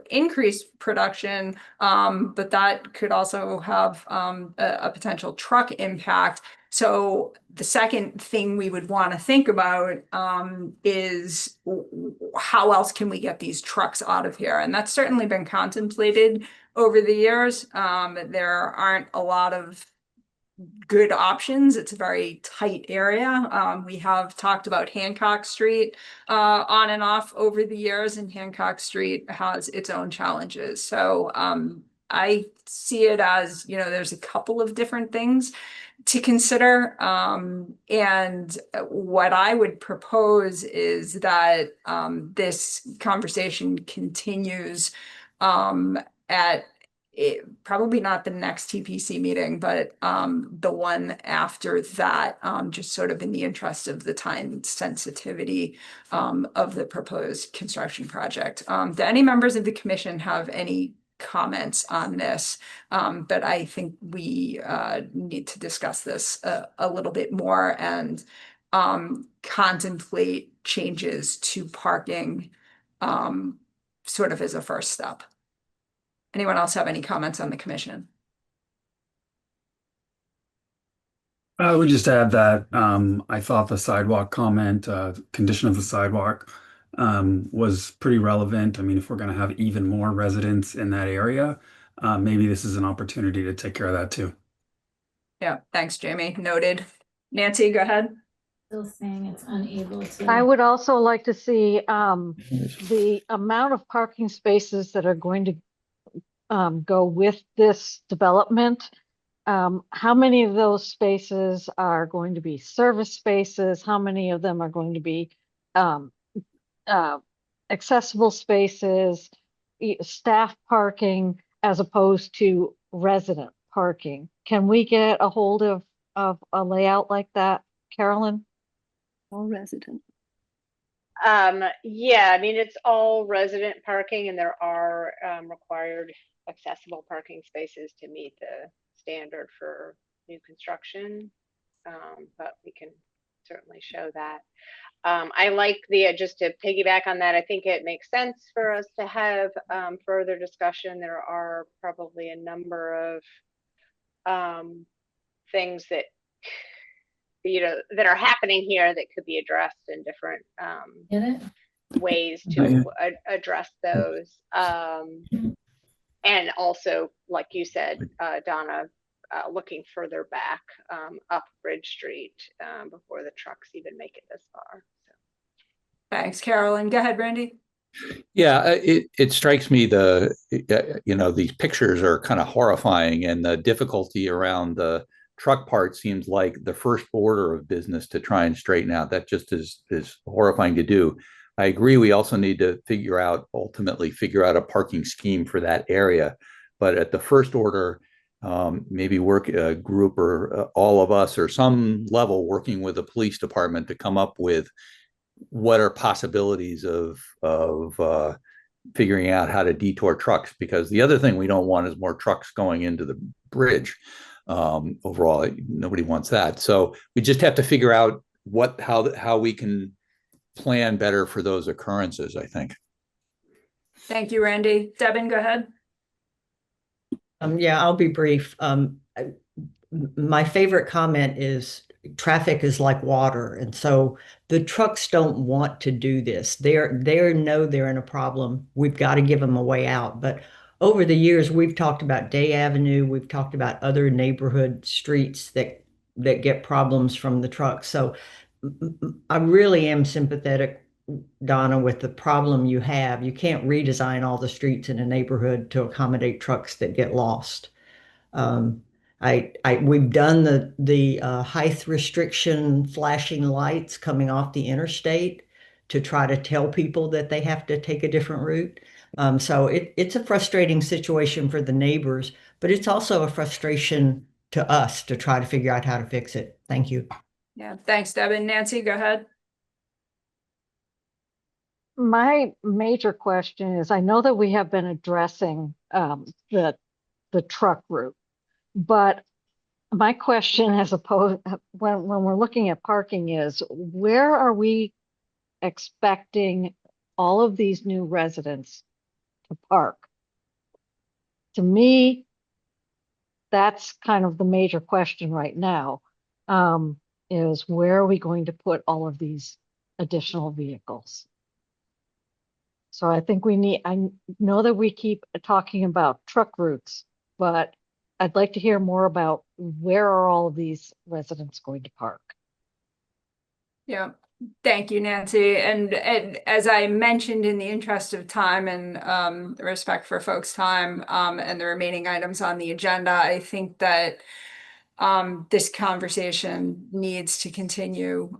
increase production, but that could also have a potential truck impact. So the second thing we would want to think about is how else can we get these trucks out of here? And that's certainly been contemplated over the years. There aren't a lot of good options. It's a very tight area. We have talked about Hancock Street on and off over the years, and Hancock Street has its own challenges. So I see it as, there's a couple of different things to consider. And what I would propose is that this conversation continues at probably not the next TPC meeting, but the one after that, just sort of in the interest of the time sensitivity of the proposed construction project. Do any members of the commission have any comments on this? But I think we need to discuss this a little bit more and contemplate changes to parking sort of as a first step. Anyone else have any comments on the commission? I would just add that I thought the sidewalk comment, condition of the sidewalk, was pretty relevant. I mean, if we're going to have even more residents in that area, maybe this is an opportunity to take care of that too. Yeah, thanks, Jamie. Noted. Nancy, go ahead. Still saying it's unable to. I would also like to see the amount of parking spaces that are going to go with this development. How many of those spaces are going to be service spaces? How many of them are going to be accessible spaces, staff parking, as opposed to resident parking? Can we get a hold of a layout like that, Carolyn? All resident. Yeah, I mean, it's all resident parking, and there are required accessible parking spaces to meet the standard for new construction. But we can certainly show that. I like just to piggyback on that, I think it makes sense for us to have further discussion. There are probably a number of things that that are happening here that could be addressed in different ways to address those. And also, like you said, Donna, looking further back up Bridge Street before the trucks even make it this far. So. Thanks, Carolyn. Go ahead, Brandy. Yeah, it strikes me these pictures are kind of horrifying, and the difficulty around the truck part seems like the first order of business to try and straighten out. That just is horrifying to do. I agree. We also need to ultimately figure out a parking scheme for that area. But at the first order, maybe work a group or all of us or some level working with the police department to come up with what are possibilities of figuring out how to detour trucks, because the other thing we don't want is more trucks going into the bridge. Overall, nobody wants that. So we just have to figure out how we can plan better for those occurrences, I think. Thank you, Randy. Devin, go ahead. Yeah, I'll be brief. My favorite comment is traffic is like water. And so the trucks don't want to do this. They know they're in a problem. We've got to give them a way out. But over the years, we've talked about Day Avenue. We've talked about other neighborhood streets that get problems from the trucks. So I really am sympathetic, Donna, with the problem you have. You can't redesign all the streets in a neighborhood to accommodate trucks that get lost. We've done the height restriction flashing lights coming off the interstate to try to tell people that they have to take a different route. So it's a frustrating situation for the neighbors, but it's also a frustration to us to try to figure out how to fix it. Thank you. Yeah, thanks, Devin. Nancy, go ahead. My major question is, I know that we have been addressing the truck route, but my question, as opposed when we're looking at parking, is where are we expecting all of these new residents to park? To me, that's kind of the major question right now, is where are we going to put all of these additional vehicles? So I think I know that we keep talking about truck routes, but I'd like to hear more about where are all of these residents going to park? Yeah, thank you, Nancy. And as I mentioned, in the interest of time and respect for folks' time and the remaining items on the agenda, I think that this conversation needs to continue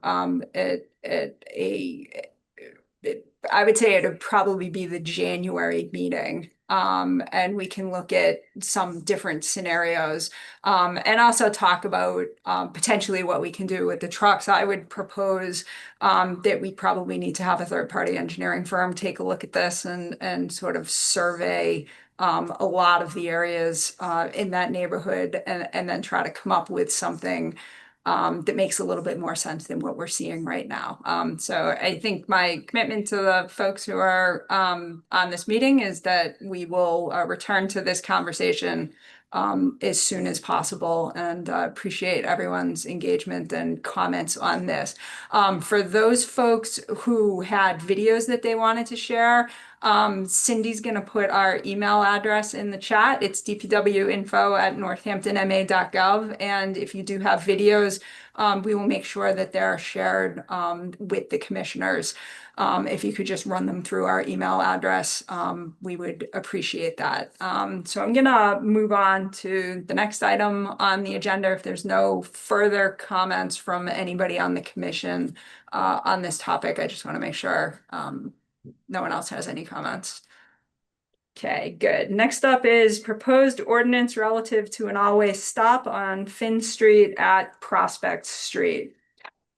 I would say it would probably be the January meeting. And we can look at some different scenarios and also talk about potentially what we can do with the trucks. I would propose that we probably need to have a third-party engineering firm take a look at this and sort of survey a lot of the areas in that neighborhood and then try to come up with something that makes a little bit more sense than what we're seeing right now. So I think my commitment to the folks who are on this meeting is that we will return to this conversation as soon as possible, and appreciate everyone's engagement and comments on this. For those folks who had videos that they wanted to share, Cindy's going to put our email address in the chat. It's dpwinfo@northamptonma.gov. And if you do have videos, we will make sure that they're shared with the commissioners. If you could just run them through our email address, we would appreciate that. So I'm going to move on to the next item on the agenda. If there's no further comments from anybody on the commission on this topic, I just want to make sure no one else has any comments. Okay, good. Next up is proposed ordinance relative to an all-way stop on Finn Street at Prospect Street.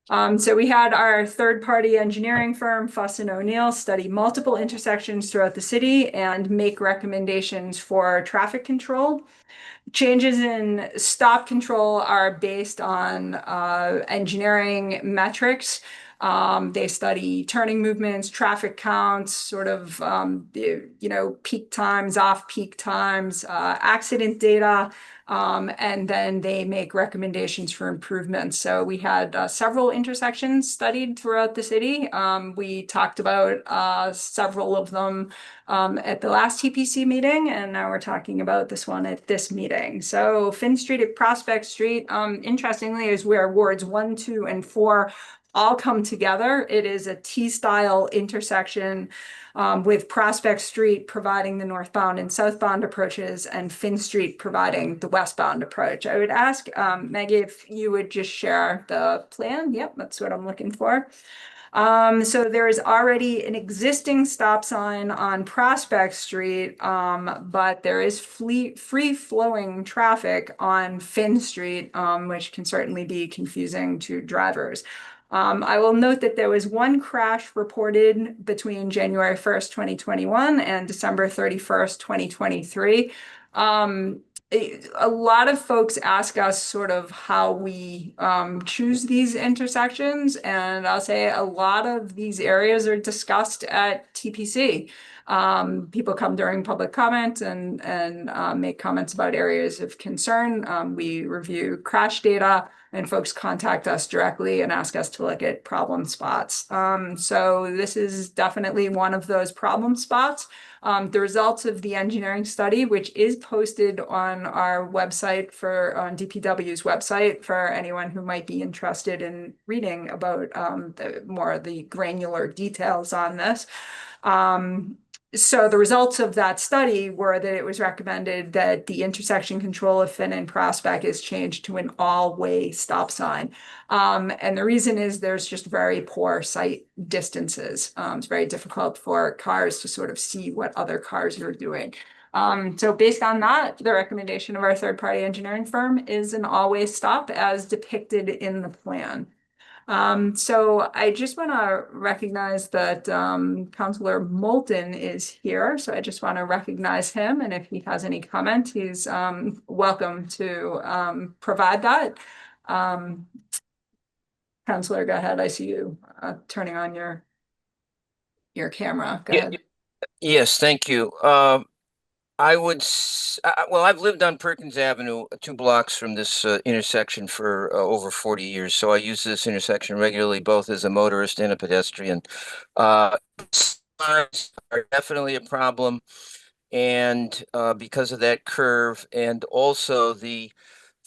So we had our third-party engineering firm, Fuss & O'Neill, study multiple intersections throughout the city and make recommendations for traffic control. Changes in stop control are based on engineering metrics. They study turning movements, traffic counts, sort of, peak times, off-peak times, accident data, and then they make recommendations for improvements. So we had several intersections studied throughout the city. We talked about several of them at the last TPC meeting, and now we're talking about this one at this meeting. So Finn Street at Prospect Street, interestingly, is where wards 1, 2, and 4 all come together. It is a T-style intersection with Prospect Street providing the northbound and southbound approaches and Finn Street providing the westbound approach. I would ask Maggie if you would just share the plan. Yep, that's what I'm looking for. So there is already an existing stop sign on Prospect Street, but there is free-flowing traffic on Finn Street, which can certainly be confusing to drivers. I will note that there was one crash reported between January 1st, 2021 and December 31st, 2023. A lot of folks ask us sort of how we choose these intersections, and I'll say a lot of these areas are discussed at TPC. People come during public comment and make comments about areas of concern. We review crash data, and folks contact us directly and ask us to look at problem spots. So this is definitely one of those problem spots. The results of the engineering study, which is posted on our website on DPW's website for anyone who might be interested in reading about more of the granular details on this. So the results of that study were that it was recommended that the intersection control of Finn and Prospect is changed to an all-way stop sign. And the reason is there's just very poor sight distances. It's very difficult for cars to sort of see what other cars are doing. So based on that, the recommendation of our third-party engineering firm is an all-way stop as depicted in the plan. So I just want to recognize that Councillor Moulton is here. So I just want to recognize him. And if he has any comment, he's welcome to provide that. Councillor, go ahead. I see you turning on your camera. Go ahead. Yes, thank you. Well, I've lived on Perkins Avenue, 2 blocks from this intersection for over 40 years, so I use this intersection regularly, both as a motorist and a pedestrian. Signs are definitely a problem. And because of that curve, and also the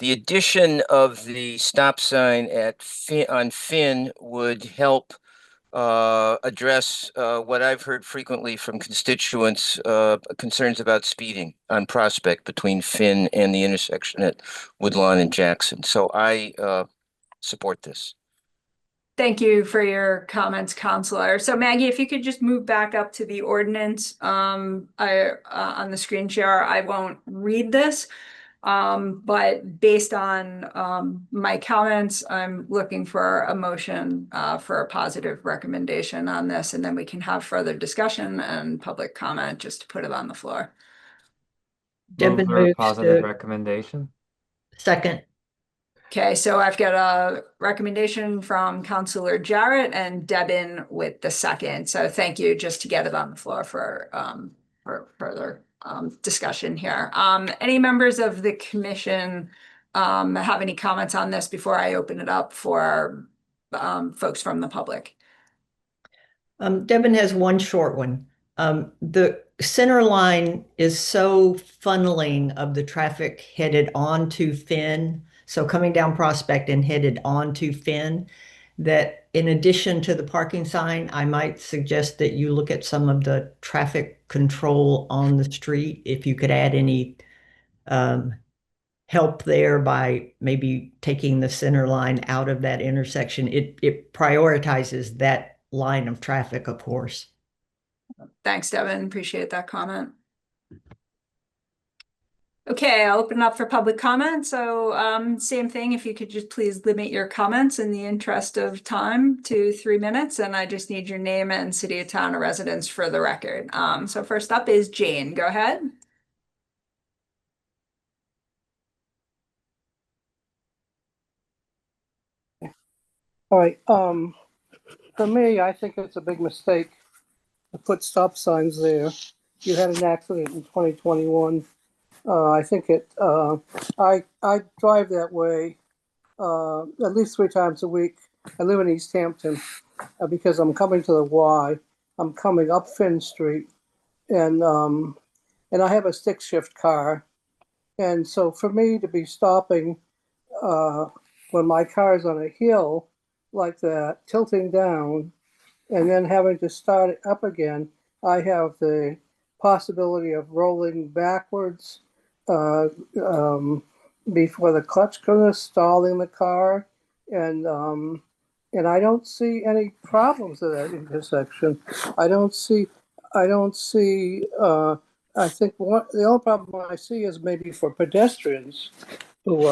addition of the stop sign at on Finn would help address what I've heard frequently from constituents, concerns about speeding on Prospect between Finn and the intersection at Woodlawn and Jackson. So I support this. Thank you for your comments, Counselor. So Maggie, if you could just move back up to the ordinance on the screen share, I won't read this. But based on my comments, I'm looking for a motion for a positive recommendation on this, and then we can have further discussion and public comment just to put it on the floor. Debin Move for a moves positive to recommendation. second. Okay, so I've got a recommendation from Counselor Jarrett and Debin with the second. So thank you, just to get it on the floor for further discussion here. Any members of the commission have any comments on this before I open it up for folks from the public? Debin has one short one. The center line is so funneling of the traffic headed onto Finn, so coming down Prospect and headed onto Finn, that in addition to the parking sign, I might suggest that you look at some of the traffic control on the street. If you could add any help there by maybe taking the center line out of that intersection. It prioritizes that line of traffic, of course. Thanks, Devin. Appreciate that comment. Okay, I'll open up for public comment. So same thing, if you could just please limit your comments in the interest of time to 3 minutes, and I just need your name and city of town of residence for the record. So first up is Jane. Go ahead. All right, for me, I think it's a big mistake to put stop signs there. You had an accident in 2021. I think I drive that way at least 3 times a week. I live in East Hampton because I'm coming to the Y. I'm coming up Finn Street, and I have a stick shift car, and so for me to be stopping when my car is on a hill like that, tilting down, and then having to start it up again, I have the possibility of rolling backwards before the clutch goes, stalling the car, and I don't see any problems at that intersection. I think the only problem I see is maybe for pedestrians who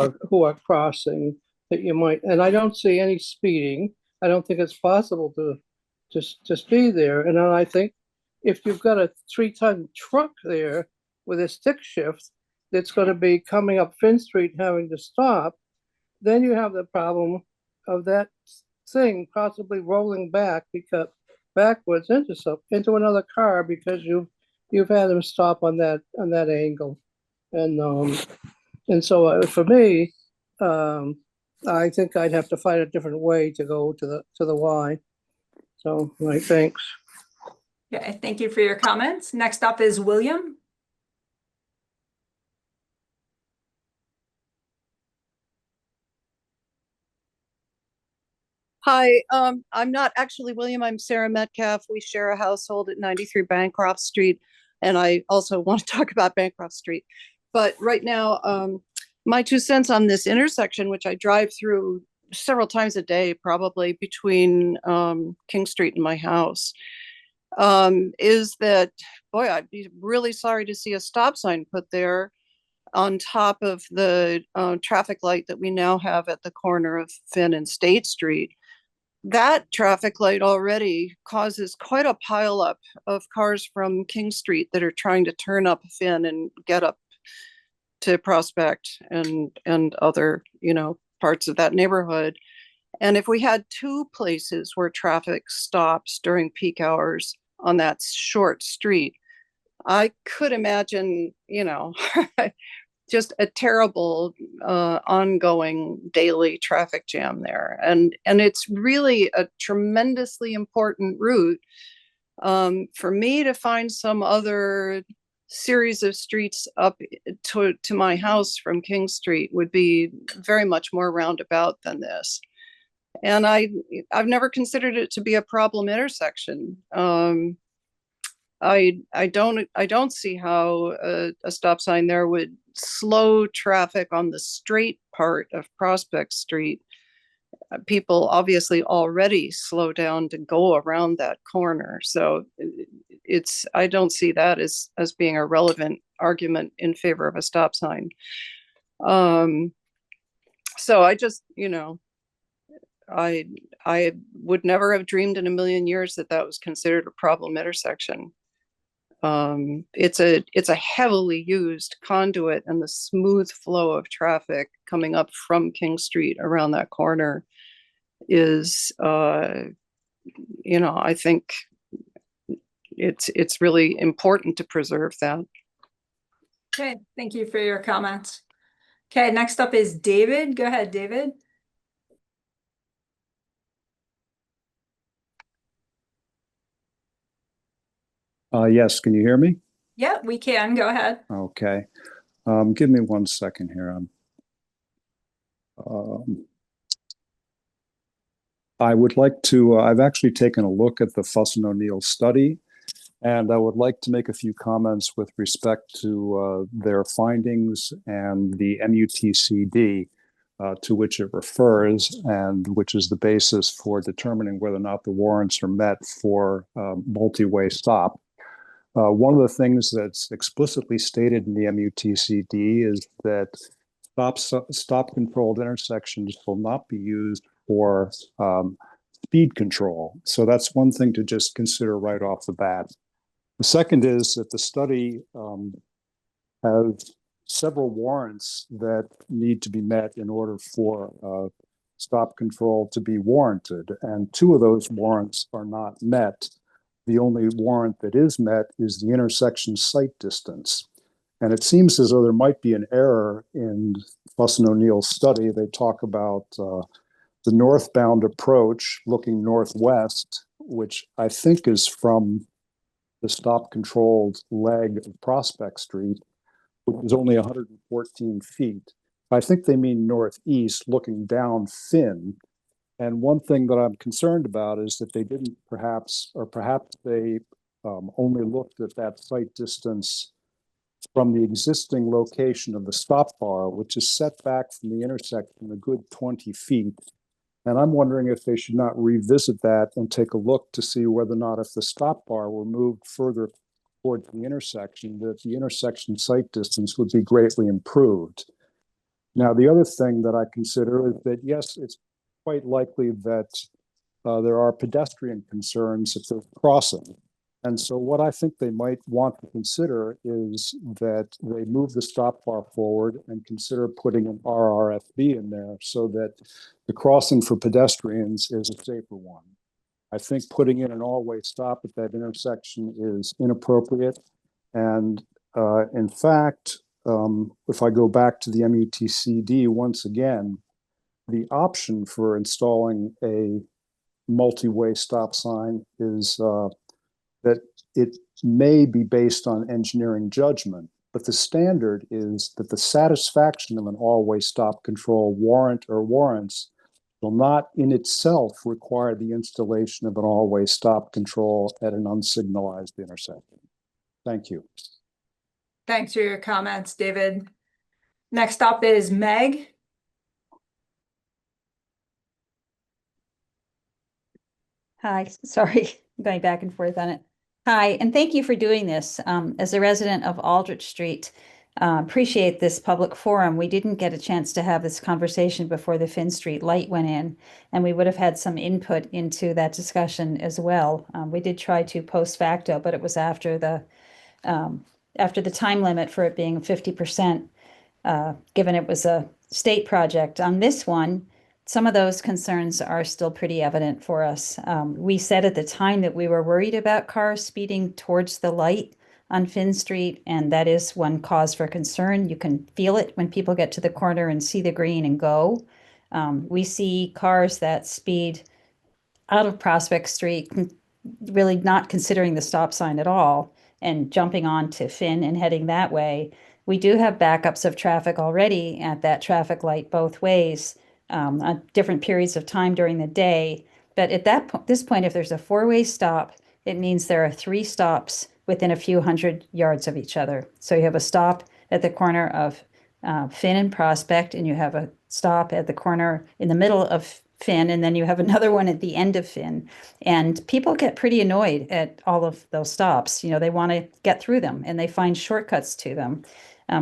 are crossing, that you might, and I don't see any speeding. I don't think it's possible to just be there. And then I think if you've got a 3-ton truck there with a stick shift that's going to be coming up Finn Street having to stop, then you have the problem of that thing possibly rolling backwards into another car because you've had them stop on that angle. And so for me, I think I'd have to find a different way to go to the Y. So, thanks. Okay, thank you for your comments. Next up is William. Hi, I'm not actually William. I'm Sarah Metcalf. We share a household at 93 Bancroft Street, and I also want to talk about Bancroft Street. But right now, my 2 cents on this intersection, which I drive through several times a day, probably between King Street and my house, is that, boy, I'd be really sorry to see a stop sign put there on top of the traffic light that we now have at the corner of Finn and State Street. That traffic light already causes quite a pileup of cars from King Street that are trying to turn up Finn and get up to Prospect and other, parts of that neighborhood. And if we had 2 places where traffic stops during peak hours on that short street, I could imagine, just a terrible ongoing daily traffic jam there. And it's really a tremendously important route for me to find some other series of streets up to my house from King Street would be very much more roundabout than this. And I've never considered it to be a problem intersection. I don't see how a stop sign there would slow traffic on the straight part of Prospect Street. People obviously already slow down to go around that corner. So I don't see that as being a relevant argument in favor of a stop sign. So I just, I would never have dreamed in a million years that was considered a problem intersection. It's a heavily used conduit, and the smooth flow of traffic coming up from King Street around that corner is, I think it's really important to preserve that. Okay, thank you for your comments. Okay, next up is David. Go ahead, David. Yes, can you hear me? Yeah, we can. Go ahead. Okay. Give me 1 second here. I would like to, I've actually taken a look at the Fuss and O'Neill study, and I would like to make a few comments with respect to their findings and the MUTCD to which it refers, and which is the basis for determining whether or not the warrants are met for multi-way stop. One of the things that's explicitly stated in the MUTCD is that stop-controlled intersections will not be used for speed control. So that's one thing to just consider right off the bat. The second is that the study has several warrants that need to be met in order for stop control to be warranted, and 2 of those warrants are not met. The only warrant that is met is the intersection sight distance. And it seems as though there might be an error in Fuss and O'Neill's study. They talk about the northbound approach looking northwest, which I think is from the stop-controlled leg of Prospect Street, which is only 114 feet. I think they mean northeast looking down Finn. And one thing that I'm concerned about is that they didn't perhaps they only looked at that sight distance from the existing location of the stop bar, which is set back from the intersection a good 20 feet. And I'm wondering if they should not revisit that and take a look to see whether or not if the stop bar were moved further towards the intersection, that the intersection sight distance would be greatly improved. Now, the other thing that I consider is that, yes, it's quite likely that there are pedestrian concerns if they're crossing. And so what I think they might want to consider is that they move the stop bar forward and consider putting an RRFB in there so that the crossing for pedestrians is a safer one. I think putting in an all-way stop at that intersection is inappropriate. And in fact, if I go back to the MUTCD once again, the option for installing a multi-way stop sign is that it may be based on engineering judgment, but the standard is that the satisfaction of an all-way stop control warrant or warrants will not in itself require the installation of an all-way stop control at an unsignalized intersection. Thank you. Thanks for your comments, David. Next up is Meg. Hi, sorry, I'm going back and forth on it. Hi, and thank you for doing this. As a resident of Aldrich Street, appreciate this public forum. We didn't get a chance to have this conversation before the Finn Street light went in, and we would have had some input into that discussion as well. We did try to post facto, but it was after the time limit for it being 50%, given it was a state project. On this one, some of those concerns are still pretty evident for us. We said at the time that we were worried about cars speeding towards the light on Finn Street, and that is one cause for concern. You can feel it when people get to the corner and see the green and go. We see cars that speed out of Prospect Street, really not considering the stop sign at all, and jumping on to Finn and heading that way. We do have backups of traffic already at that traffic light both ways at different periods of time during the day. But at this point, if there's a four-way stop, it means there are 3 stops within a few hundred yards of each other. So you have a stop at the corner of Finn and Prospect, and you have a stop at the corner in the middle of Finn, and then you have another one at the end of Finn. And people get pretty annoyed at all of those stops. You know, they want to get through them and they find shortcuts to them.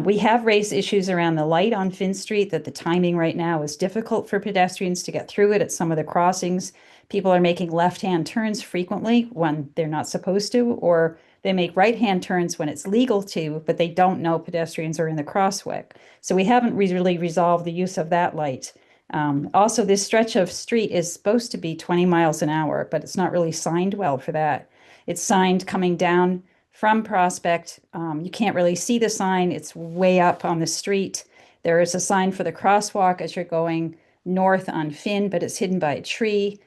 We have raised issues around the light on Finn Street, that the timing right now is difficult for pedestrians to get through it at some of the crossings. People are making left-hand turns frequently when they're not supposed to, or they make right-hand turns when it's legal to, but they don't know pedestrians are in the crosswalk. So we haven't really resolved the use of that light. Also, this stretch of street is supposed to be 20 miles an hour, but it's not really signed well for that. It's signed coming down from Prospect. You can't really see the sign. It's way up on the street. There is a sign for the crosswalk as you're going north on Finn, but it's hidden by a tree.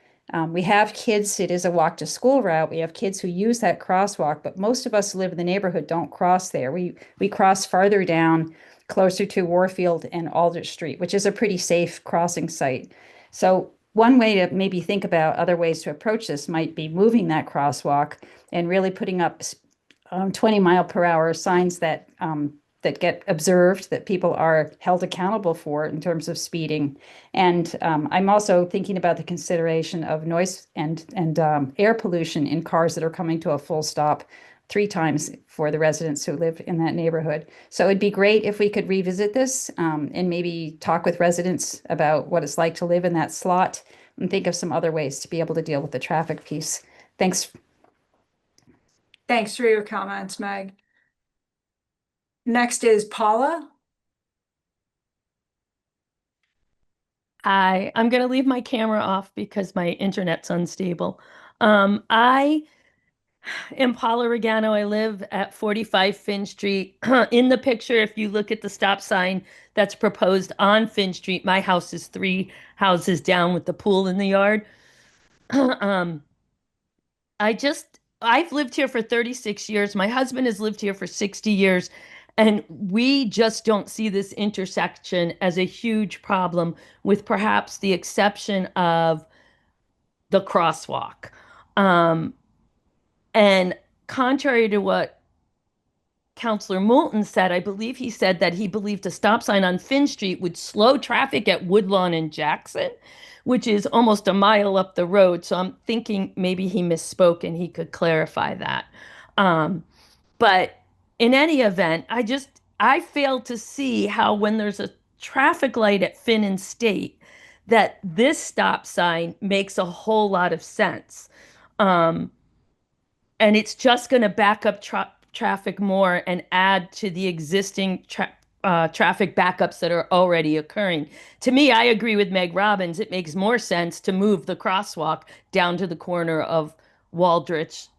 We have kids, it is a walk to school route. We have kids who use that crosswalk, but most of us who live in the neighborhood don't cross there. We cross farther down, closer to Warfield and Aldrich Street, which is a pretty safe crossing site. So one way to maybe think about other ways to approach this might be moving that crosswalk and really putting up 20-mile-per-hour signs that that get observed, that people are held accountable for in terms of speeding. And I'm also thinking about the consideration of noise and air pollution in cars that are coming to a full stop 3 times for the residents who live in that neighborhood. So it'd be great if we could revisit this and maybe talk with residents about what it's like to live in that slot and think of some other ways to be able to deal with the traffic piece. Thanks. Thanks for your comments, Meg. Next is Paula. Hi, I'm going to leave my camera off because my internet's unstable. In Paula Regano, I live at 45 Finn Street. In the picture, if you look at the stop sign that's proposed on Finn Street, my house is 3 houses down with the pool in the yard. I've lived here for 36 years. My husband has lived here for 60 years, and we just don't see this intersection as a huge problem, with perhaps the exception of the crosswalk. And contrary to what Councillor Moulton said, I believe he said that he believed a stop sign on Finn Street would slow traffic at Woodlawn and Jackson, which is almost a mile up the road. So I'm thinking maybe he misspoke and he could clarify that. But in any event, I fail to see how, when there's a traffic light at Finn and State, that this stop sign makes a whole lot of sense. And it's just going to back up traffic more and add to the existing traffic backups that are already occurring. To me, I agree with Meg Robbins. It makes more sense to move the crosswalk down to the corner of Warfield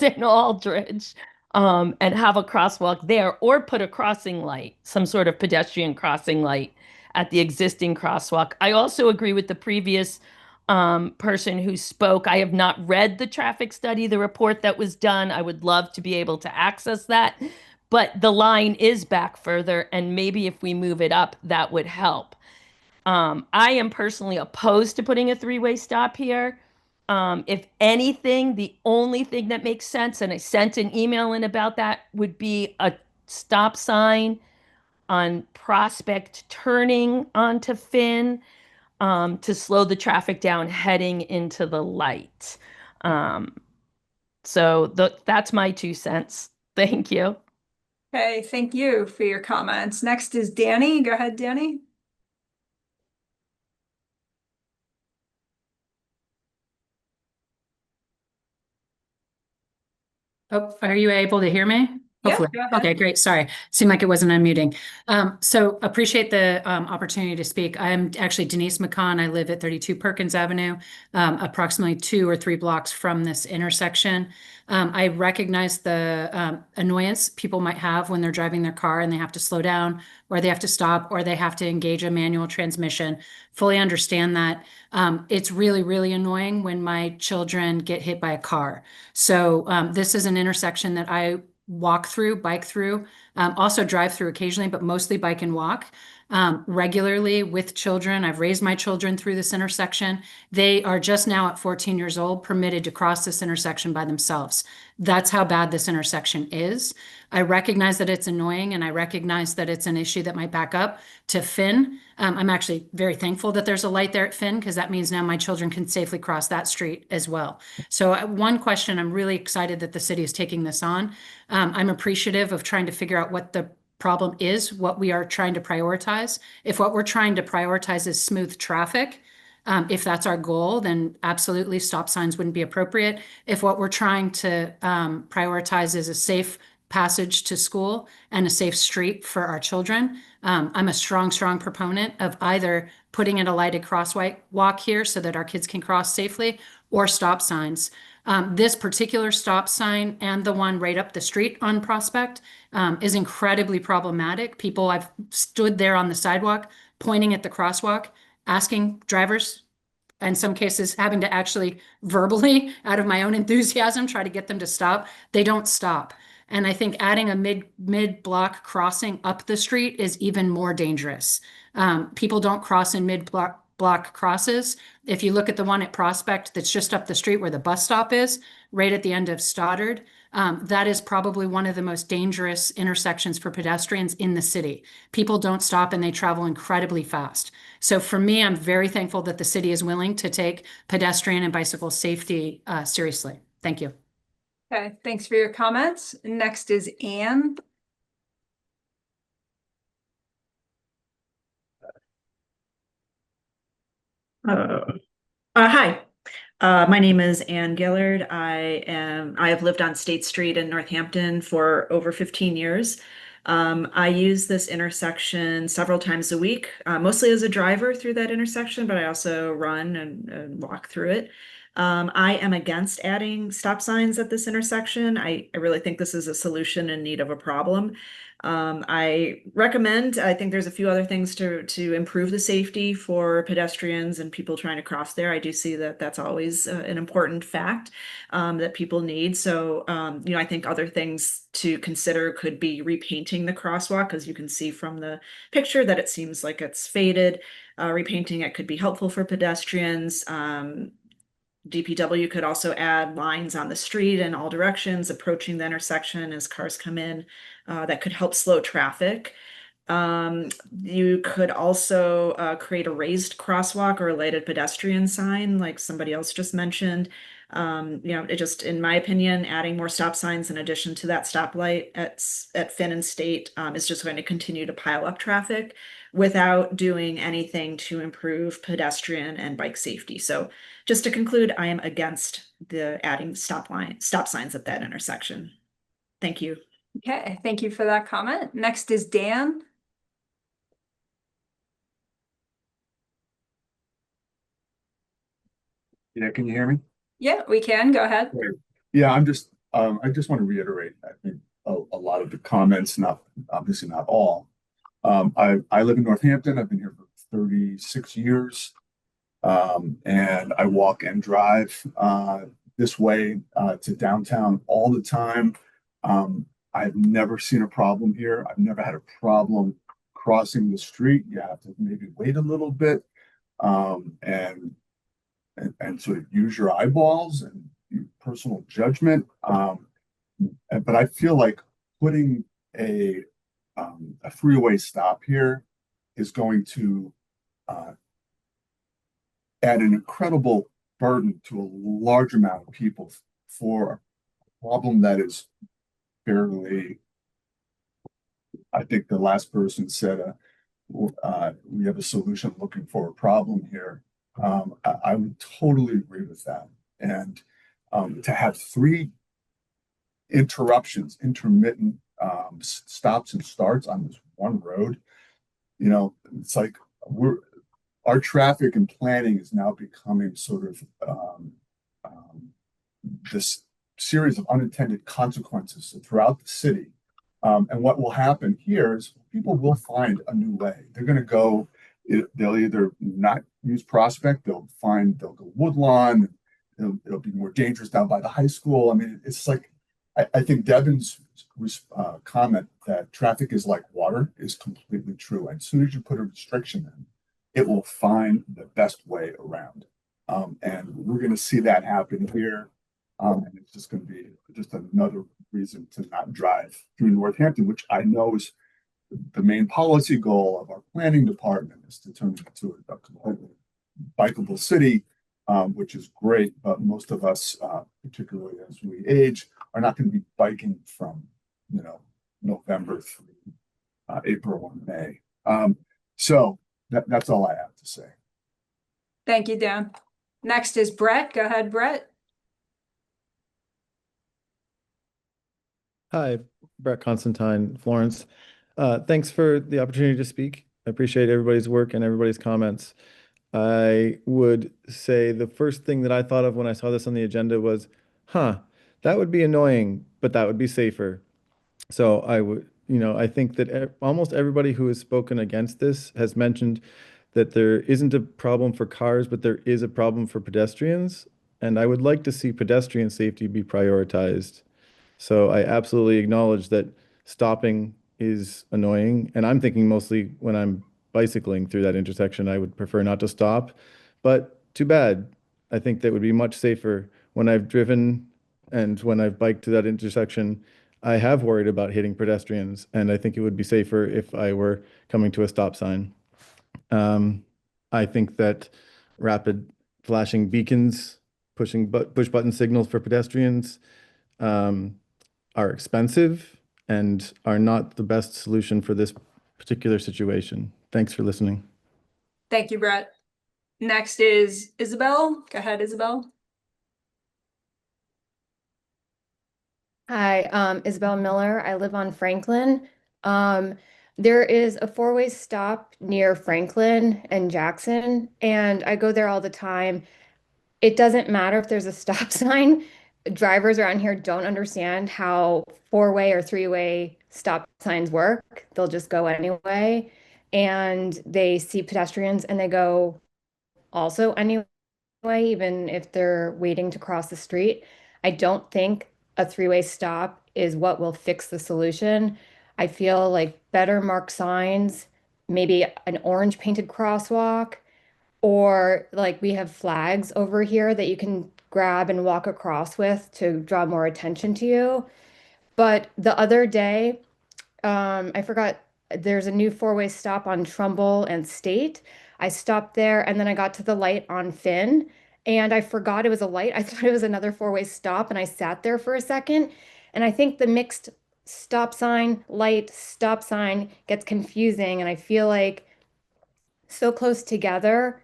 and Aldrich, and have a crosswalk there, or put a crossing light, some sort of pedestrian crossing light at the existing crosswalk. I also agree with the previous person who spoke. I have not read the traffic study, the report that was done. I would love to be able to access that, but the line is back further, and maybe if we move it up, that would help. I am personally opposed to putting a 3-way stop here. If anything, the only thing that makes sense, and I sent an email in about that, would be a stop sign on Prospect turning onto Finn, to slow the traffic down heading into the light. So that's my 2 cents. Thank you. Okay, thank you for your comments. Next is Danny. Go ahead, Danny. Oh, are you able to hear me? Yeah, Hopefully. go ahead. Okay, great. Sorry. Seemed like it wasn't unmuting. So appreciate the opportunity to speak. I'm actually Denise McCon. I live at 32 Perkins Avenue, approximately 2 or 3 blocks from this intersection. I recognize the annoyance people might have when they're driving their car and they have to slow down, or they have to stop, or they have to engage a manual transmission. Fully understand that. It's really, really annoying when my children get hit by a car. So this is an intersection that I walk through, bike through, also drive through occasionally, but mostly bike and walk regularly with children. I've raised my children through this intersection. They are just now at 14 years old, permitted to cross this intersection by themselves. That's how bad this intersection is. I recognize that it's annoying, and I recognize that it's an issue that might back up to Finn. I'm actually very thankful that there's a light there at Finn, because that means now my children can safely cross that street as well. So one question, I'm really excited that the city is taking this on. I'm appreciative of trying to figure out what the problem is, what we are trying to prioritize. If what we're trying to prioritize is smooth traffic, if that's our goal, then absolutely stop signs wouldn't be appropriate. If what we're trying to prioritize is a safe passage to school and a safe street for our children, I'm a strong proponent of either putting in a lighted crosswalk here so that our kids can cross safely, or stop signs. This particular stop sign and the one right up the street on Prospect is incredibly problematic. I've stood there on the sidewalk pointing at the crosswalk, asking drivers, in some cases having to actually verbally, out of my own enthusiasm, try to get them to stop. They don't stop. And I think adding a mid-block crossing up the street is even more dangerous. People don't cross in mid-block crosses. If you look at the one at Prospect that's just up the street where the bus stop is, right at the end of Stoddard, that is probably one of the most dangerous intersections for pedestrians in the city. People don't stop and they travel incredibly fast. So for me, I'm very thankful that the city is willing to take pedestrian and bicycle safety seriously. Thank you. Okay, thanks for your comments. Next is Anne. Hi, my name is Ann Gillard. I have lived on State Street in Northampton for over 15 years. I use this intersection several times a week, mostly as a driver through that intersection, but I also run and walk through it. I am against adding stop signs at this intersection. I really think this is a solution in need of a problem. I think there's a few other things to improve the safety for pedestrians and people trying to cross there. I do see that that's always an important fact that people need. So, I think other things to consider could be repainting the crosswalk, as you can see from the picture that it seems like it's faded. Repainting it could be helpful for pedestrians. DPW could also add lines on the street in all directions approaching the intersection as cars come in. That could help slow traffic. You could also create a raised crosswalk or a lighted pedestrian sign, like somebody else just mentioned. In my opinion, adding more stop signs in addition to that stoplight at Finn and State is just going to continue to pile up traffic without doing anything to improve pedestrian and bike safety. So just to conclude, I am against the adding stop signs at that intersection. Thank you. Okay, thank you for that comment. Next is Dan. Yeah, can you hear me? Yeah, we can. Go ahead. Yeah, I just want to reiterate, I think a lot of the comments, obviously not all. I live in Northampton. I've been here for 36 years. And I walk and drive this way to downtown all the time. I've never seen a problem here. I've never had a problem crossing the street. You have to maybe wait a little bit and sort of use your eyeballs and your personal judgment. But I feel like putting a freeway stop here is going to add an incredible burden to a large amount of people for a problem that is fairly, I think the last person said, we have a solution looking for a problem here. I would totally agree with that. And to have 3 intermittent stops and starts on this one road. It's like our traffic and planning is now becoming sort of this series of unintended consequences throughout the city. And what will happen here is people will find a new way. They're going to go, they'll either not use Prospect, they'll go Woodlawn, it'll be more dangerous down by the high school. I mean, it's like, I think Devin's comment that traffic is like water is completely true. And as soon as you put a restriction in, it will find the best way around. And we're going to see that happen here. And it's just going to be just another reason to not drive through Northampton, which I know is the main policy goal of our planning department, is to turn it into a completely bikeable city, which is great. But most of us, particularly as we age, are not going to be biking from, November through April or May. So that's all I have to say. Thank you, Dan. Next is Brett. Go ahead, Brett. Hi, Brett Constantine, Florence. Thanks for the opportunity to speak. I appreciate everybody's work and everybody's comments. I would say the first thing that I thought of when I saw this on the agenda was, that would be annoying, but that would be safer. So I think that almost everybody who has spoken against this has mentioned that there isn't a problem for cars, but there is a problem for pedestrians. And I would like to see pedestrian safety be prioritized. So I absolutely acknowledge that stopping is annoying. And I'm thinking mostly when I'm bicycling through that intersection, I would prefer not to stop. But too bad. I think that would be much safer. When I've driven and when I've biked to that intersection, I have worried about hitting pedestrians. And I think it would be safer if I were coming to a stop sign. I think that rapid flashing beacons, push button signals for pedestrians, are expensive and are not the best solution for this particular situation. Thanks for listening. Thank you, Brett. Next is Isabel. Go ahead, Isabel. Hi, Isabel Miller. I live on Franklin. There is a four-way stop near Franklin and Jackson, and I go there all the time. It doesn't matter if there's a stop sign. Drivers around here don't understand how four-way or three-way stop signs work. They'll just go anyway, and they see pedestrians and they go also anyway, even if they're waiting to cross the street. I don't think a three-way stop is what will fix the solution. I feel like better marked signs, maybe an orange painted crosswalk, or like we have flags over here that you can grab and walk across with to draw more attention to you. But the other day, I forgot, there's a new four-way stop on Trumbull and State. I stopped there and then I got to the light on Finn and I forgot it was a light. I thought it was another four-way stop and I sat there for a second. And I think the mixed stop sign, light, stop sign gets confusing. And I feel like so close together,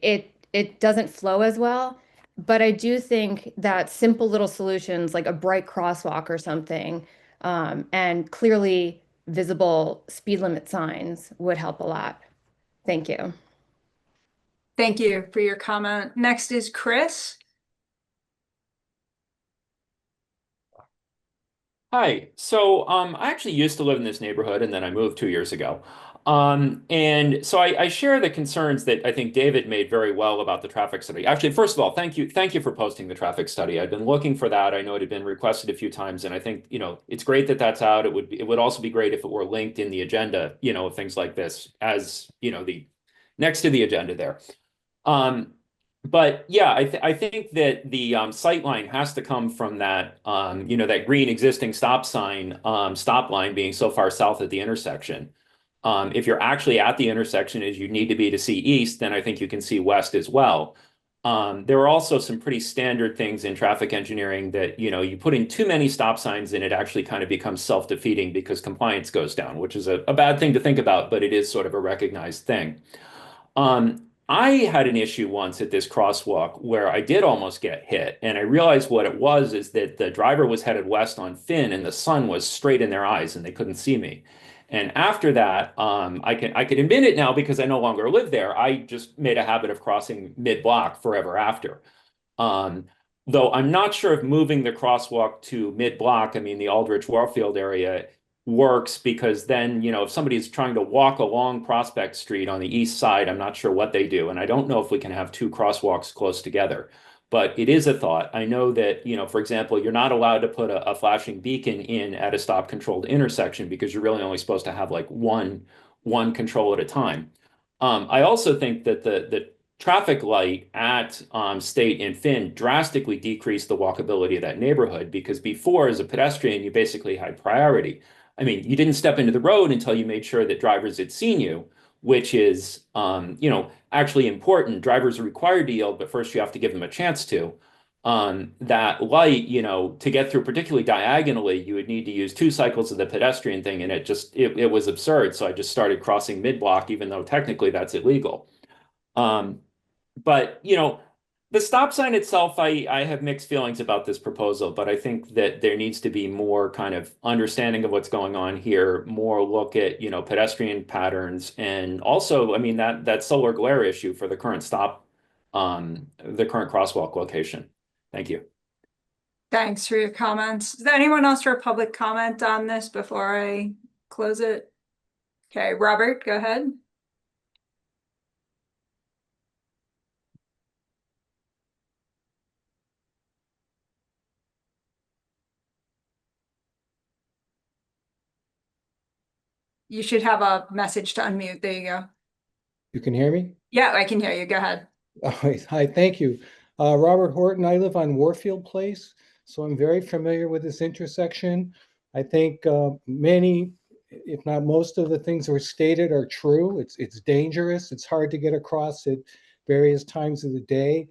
it doesn't flow as well. But I do think that simple little solutions like a bright crosswalk or something, and clearly visible speed limit signs would help a lot. Thank you. Thank you for your comment. Next is Chris. Hi. So I actually used to live in this neighborhood and then I moved 2 years ago. And so I share the concerns that I think David made very well about the traffic study. Actually, first of all, thank you for posting the traffic study. I've been looking for that. I know it had been requested a few times, and I think it's great that that's out. It would also be great if it were linked in the agenda, of things like this as the next to the agenda there. But yeah, I think that the sight line has to come from that that green existing stop sign stop line being so far south at the intersection. If you're actually at the intersection as you need to be to see east, then I think you can see west as well. There are also some pretty standard things in traffic engineering that, you put in too many stop signs and it actually kind of becomes self-defeating because compliance goes down, which is a bad thing to think about, but it is sort of a recognized thing. I had an issue once at this crosswalk where I did almost get hit, and I realized what it was is that the driver was headed west on Finn, and the sun was straight in their eyes, and they couldn't see me. And after that, I can admit it now because I no longer live there. I just made a habit of crossing mid-block forever after. Um, though I'm not sure if moving the crosswalk to mid-block, I mean the Aldrich Warfield area, works because then, you know, if somebody's trying to walk along Prospect Street on the east side, I'm not sure what they do. And I don't know if we can have two crosswalks close together. But it is a thought. I know that, you know, for example, you're not allowed to put a flashing beacon in at a stop controlled intersection because you're really only supposed to have like one control at a time. I also think that the traffic light at State and Finn drastically decreased the walkability of that neighborhood because before, as a pedestrian, you basically had priority. I mean, you didn't step into the road until you made sure that drivers had seen you, which is, you know, actually important. Drivers are required to yield, but first you have to give them a chance to. That light, you know, to get through, particularly diagonally, you would need to use 2 cycles of the pedestrian thing, and it was absurd. So I just started crossing mid-block, even though technically that's illegal. But, you know, the stop sign itself, I have mixed feelings about this proposal, but I think that there needs to be more kind of understanding of what's going on here, more look at, you know, pedestrian patterns, and also, I mean, that solar glare issue for the current the current crosswalk location. Thank you. Thanks for your comments. Is there anyone else for a public comment on this before I close it? Okay, Robert, go ahead. You should have a message to unmute. There you go. You can hear me? Yeah, I can hear you. Go ahead. Hi, thank you. Robert Horton, I live on Warfield Place, so I'm very familiar with this intersection. I think many, if not most of the things that were stated are true. It's dangerous. It's hard to get across at various times of the day.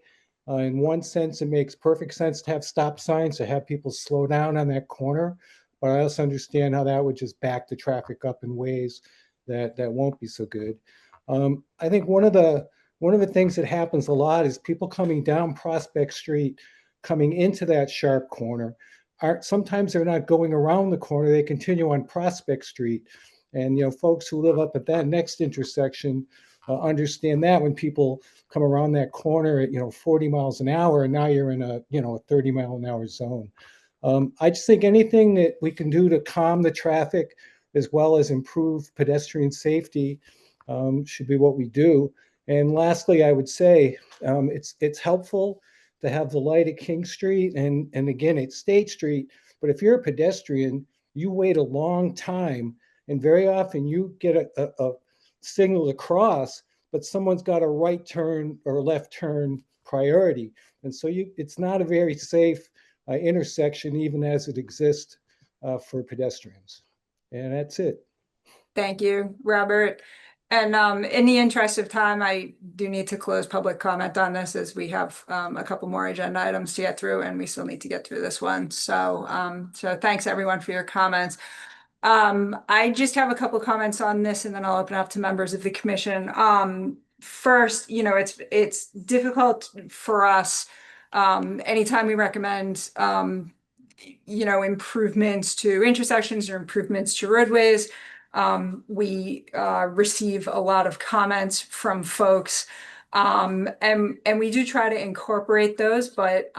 In one sense, it makes perfect sense to have stop signs, to have people slow down on that corner. But I also understand how that would just back the traffic up in ways that won't be so good. I think one of the things that happens a lot is people coming down Prospect Street, coming into that sharp corner, sometimes they're not going around the corner, they continue on Prospect Street. And, you know, folks who live up at that next intersection understand that when people come around that corner at, you know, 40 miles an hour, and now you're in a, you know, a 30-mile-an-hour zone. I just think anything that we can do to calm the traffic as well as improve pedestrian safety should be what we do. And lastly, I would say it's helpful to have the light at King Street and again at State Street. But if you're a pedestrian, you wait a long time, and very often you get a signal to cross, but someone's got a right turn or left turn priority, and so it's not a very safe intersection, even as it exists for pedestrians. And that's it. Thank you, Robert. And in the interest of time, I do need to close public comment on this as we have a couple more agenda items to get through, and we still need to get through this one. So, so thanks everyone for your comments. I just have a couple comments on this, and then I'll open up to members of the commission. First, you know, it's difficult for us anytime we recommend you know, improvements to intersections or improvements to roadways. We receive a lot of comments from folks, and we do try to incorporate those, but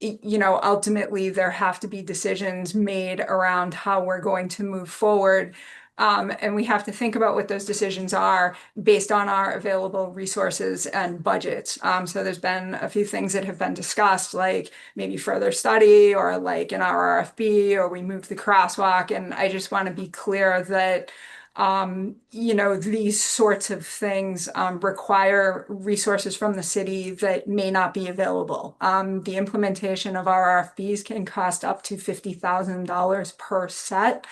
you know, ultimately there have to be decisions made around how we're going to move forward. And we have to think about what those decisions are based on our available resources and budgets. So there's been a few things that have been discussed, like maybe further study or like an RRFB, or we move the crosswalk. And I just want to be clear that you know, these sorts of things require resources from the city that may not be available. The implementation of RRFBs can cost up to $50,000 per set.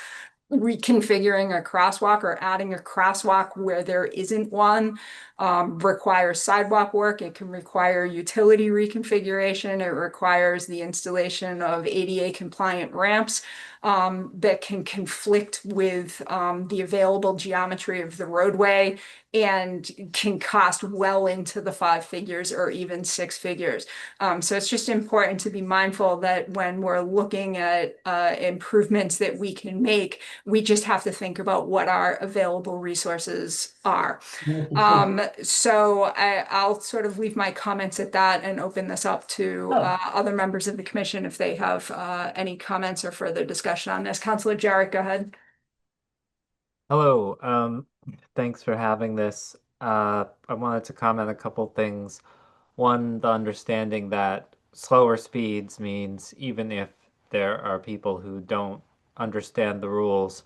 reconfiguring a crosswalk or adding a crosswalk where there isn't one requires sidewalk work. It can require utility reconfiguration. It requires the installation of ADA compliant ramps that can conflict with the available geometry of the roadway and can cost well into the 5 figures or even 6 figures. So it's just important to be mindful that when we're looking at improvements that we can make, we just have to think about what our available resources are. So I'll sort of leave my comments at that and open this up to other members of the commission if they have any comments or further discussion on this. Councilor Jarrett, go ahead. Hello, thanks for having this. I wanted to comment a couple things. One, the understanding that slower speeds means even if there are people who don't understand the rules,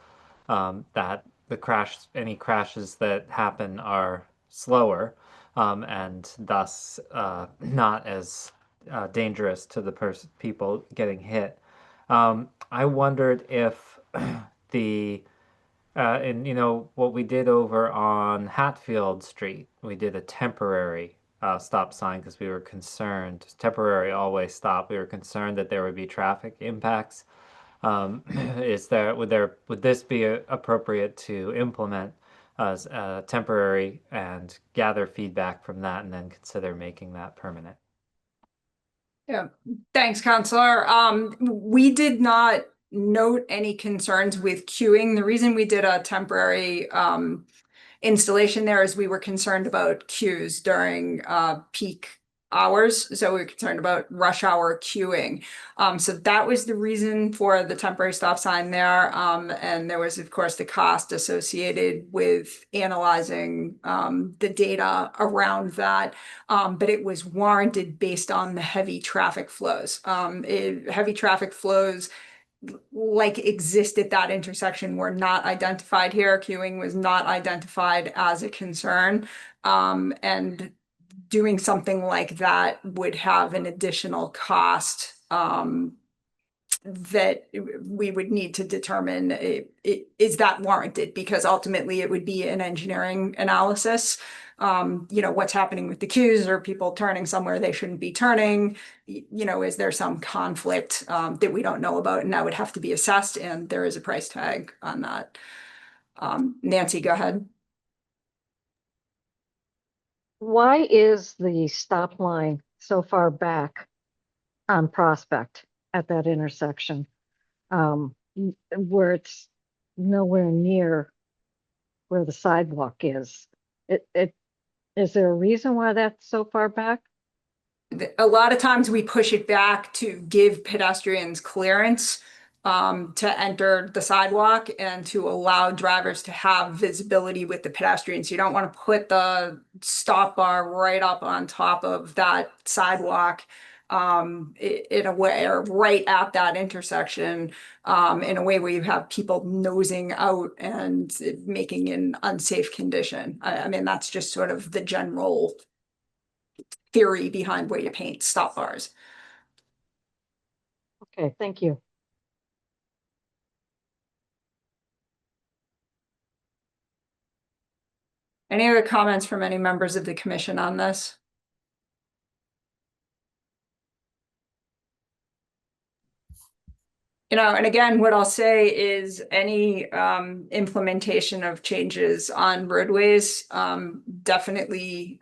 that any crashes that happen are slower, and thus not as dangerous to the people getting hit. I wondered if the and what we did over on Hatfield Street, we did a temporary stop sign because we were concerned, temporary always stop. We were concerned that there would be traffic impacts. Would this be appropriate to implement as temporary and gather feedback from that and then consider making that permanent? Yeah, thanks, Counselor. We did not note any concerns with queuing. The reason we did a temporary installation there is we were concerned about queues during peak hours. So we were concerned about rush hour queuing. So that was the reason for the temporary stop sign there. And there was, of course, the cost associated with analyzing the data around that. But it was warranted based on the heavy traffic flows. Heavy traffic flows like exist at that intersection were not identified here. Queuing was not identified as a concern. And doing something like that would have an additional cost that we would need to determine is that warranted, because ultimately it would be an engineering analysis. What's happening with the queues? Are people turning somewhere they shouldn't be turning? Is there some conflict that we don't know about? And that would have to be assessed, and there is a price tag on that. Nancy, go ahead. Why is the stop line so far back on Prospect at that intersection, where it's nowhere near where the sidewalk is? Is there a reason why that's so far back? A lot of times we push it back to give pedestrians clearance to enter the sidewalk and to allow drivers to have visibility with the pedestrians. You don't want to put the stop bar right up on top of that sidewalk in a way, or right at that intersection, in a way where you have people nosing out and making an unsafe condition. I mean, that's just sort of the general theory behind where you paint stop bars. Okay, thank you. Any other comments from any members of the commission on this? And again, what I'll say is any implementation of changes on roadways definitely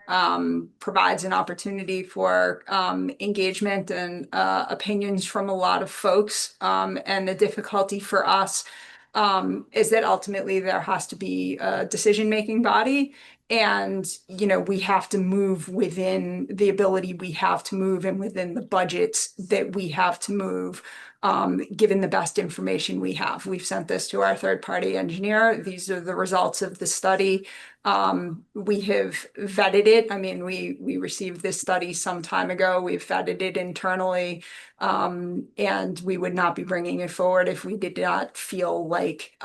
provides an opportunity for engagement and opinions from a lot of folks. And the difficulty for us is that ultimately there has to be a decision-making body. And, we have to move within the ability we have to move and within the budgets that we have to move, given the best information we have. We've sent this to our third-party engineer. These are the results of the study. We have vetted it. I mean, we received this study some time ago. We've vetted it internally, and we would not be bringing it forward if we did not feel like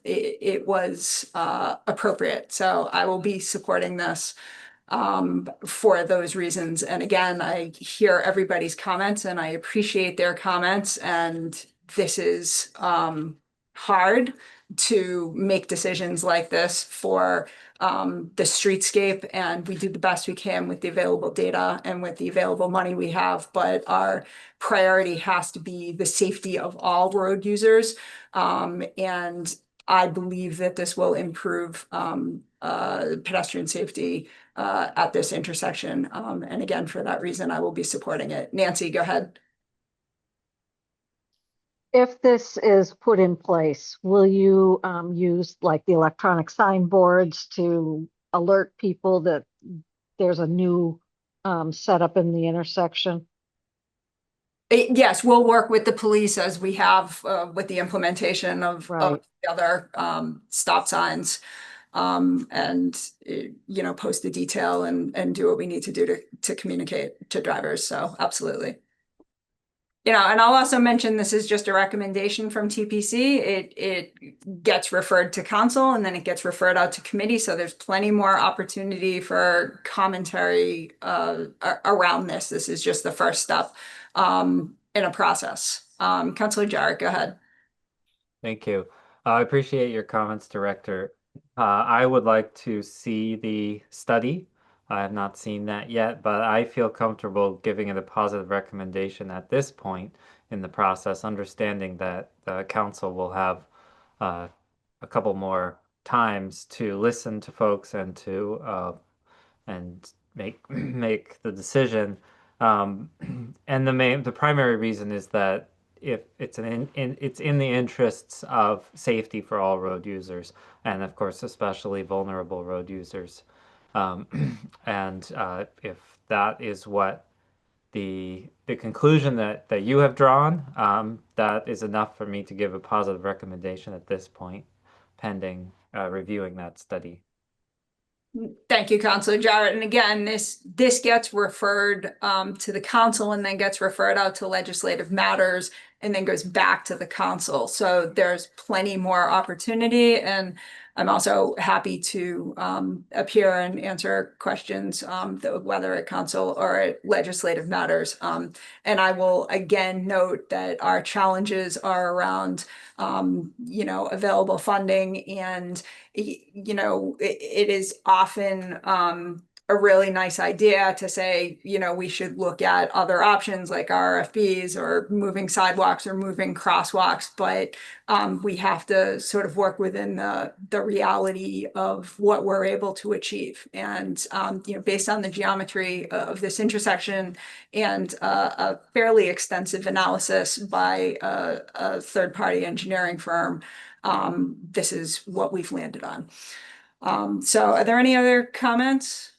it was appropriate. So I will be supporting this for those reasons. And again, I hear everybody's comments and I appreciate their comments. And this is hard, to make decisions like this for the streetscape, and we do the best we can with the available data and with the available money we have, but our priority has to be the safety of all road users. And I believe that this will improve pedestrian safety at this intersection. And again, for that reason, I will be supporting it. Nancy, go ahead. If this is put in place, will you use like the electronic signboards to alert people that there's a new setup in the intersection? Yes, we'll work with the police as we have with the implementation of the other stop signs, and post the detail and do what we need to do to communicate to drivers. So absolutely. And I'll also mention this is just a recommendation from TPC. It gets referred to council and then it gets referred out to committee. So there's plenty more opportunity for commentary around this. This is just the first step in a process. Councilor Jarrett, go ahead. Thank you. I appreciate your comments, Director. I would like to see the study. I have not seen that yet, but I feel comfortable giving it a positive recommendation at this point in the process, understanding that the council will have a couple more times to listen to folks and to make the decision. And the primary reason is that if it's it's in the interests of safety for all road users, and of course especially vulnerable road users. If that is what the conclusion that you have drawn, that is enough for me to give a positive recommendation at this point, pending reviewing that study. Thank you, Councilor Jarrett. And again, this gets referred to the council and then gets referred out to legislative matters and then goes back to the council. So there's plenty more opportunity, and I'm also happy to appear and answer questions, whether at council or at legislative matters. And I will again note that our challenges are around, available funding, and it is often a really nice idea to say, we should look at other options like RFBs or moving sidewalks or moving crosswalks, but we have to sort of work within the reality of what we're able to achieve. And, based on the geometry of this intersection and a fairly extensive analysis by a third-party engineering firm, this is what we've landed on. So are there any other comments?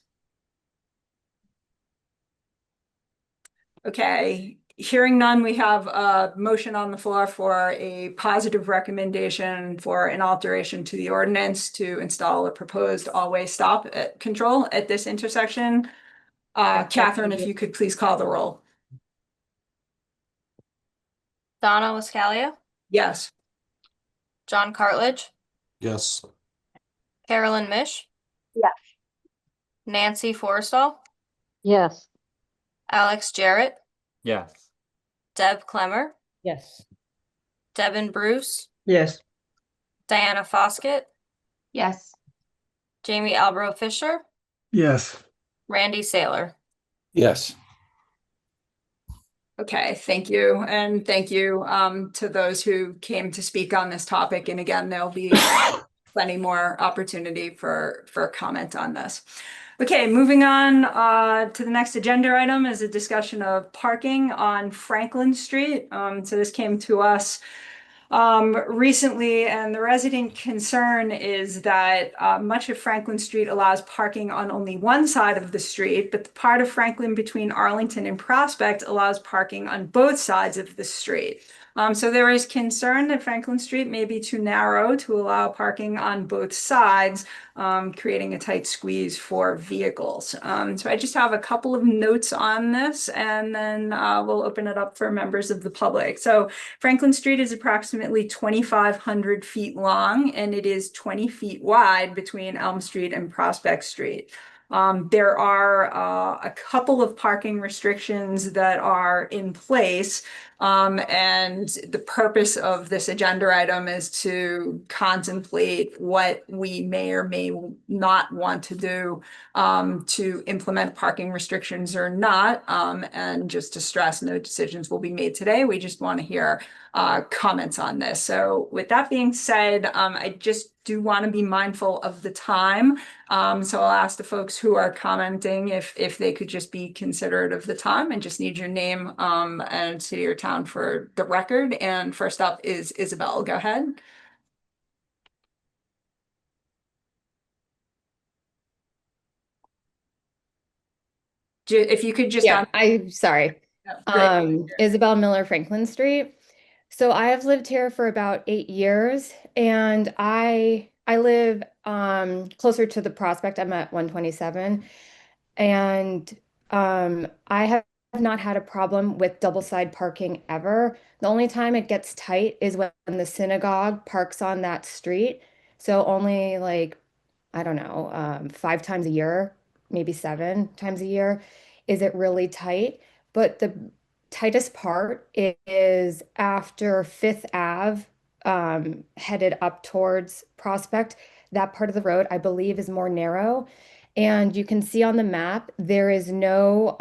Okay, hearing none, we have a motion on the floor for a positive recommendation for an alteration to the ordinance to install a proposed all-way stop control at this intersection. Catherine, if you could please call the roll. Donna Lascalia, Yes. John Cartledge, Yes. Carolyn Mish, Yes. Nancy Forrestall, Yes. Alex Jarrett, Yes. Deb Clemmer, Yes. Devin Bruce, Yes. Diana Foskett, Yes. Jamie Albro Fisher, Yes. Randy Saylor. Yes. Okay, thank you. And thank you to those who came to speak on this topic. And again, there'll be plenty more opportunity for comment on this. Okay, moving on to the next agenda item is a discussion of parking on Franklin Street. So this came to us recently, and the resident concern is that much of Franklin Street allows parking on only one side of the street, but the part of Franklin between Arlington and Prospect allows parking on both sides of the street. So there is concern that Franklin Street may be too narrow to allow parking on both sides, creating a tight squeeze for vehicles. So I just have a couple of notes on this, and then we'll open it up for members of the public. So Franklin Street is approximately 2,500 feet long, and it is 20 feet wide between Elm Street and Prospect Street. There are a couple of parking restrictions that are in place. And the purpose of this agenda item is to contemplate what we may or may not want to do to implement parking restrictions or not. And just to stress, no decisions will be made today. We just want to hear comments on this. So with that being said, I just do want to be mindful of the time. So I'll ask the folks who are commenting if they could just be considerate of the time and just need your name and city or town for the record. And first up is Isabel. Go ahead. If you could just I'm sorry. Isabel Miller, Franklin Street. So I have lived here for about 8 years, and I live closer to the Prospect. I'm at 127, and I have not had a problem with double side parking ever. The only time it gets tight is when the synagogue parks on that street. So only like, I don't know, 5 times a year, maybe 7 times a year, is it really tight. But the tightest part is after Fifth Ave, headed up towards Prospect. That part of the road, I believe, is more narrow. And you can see on the map, there is no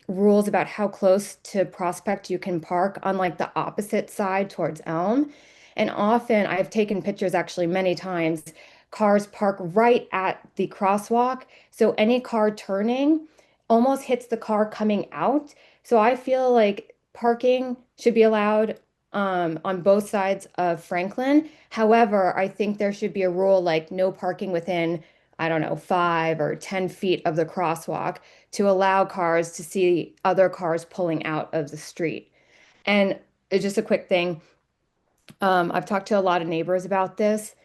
rules about how close to Prospect you can park on like the opposite side towards Elm. And often, I've taken pictures actually many times, cars park right at the crosswalk. So any car turning almost hits the car coming out. So I feel like parking should be allowed on both sides of Franklin. However, I think there should be a rule like no parking within, I don't know, 5 or 10 feet of the crosswalk to allow cars to see other cars pulling out of the street. And just a quick thing, I've talked to a lot of neighbors about this,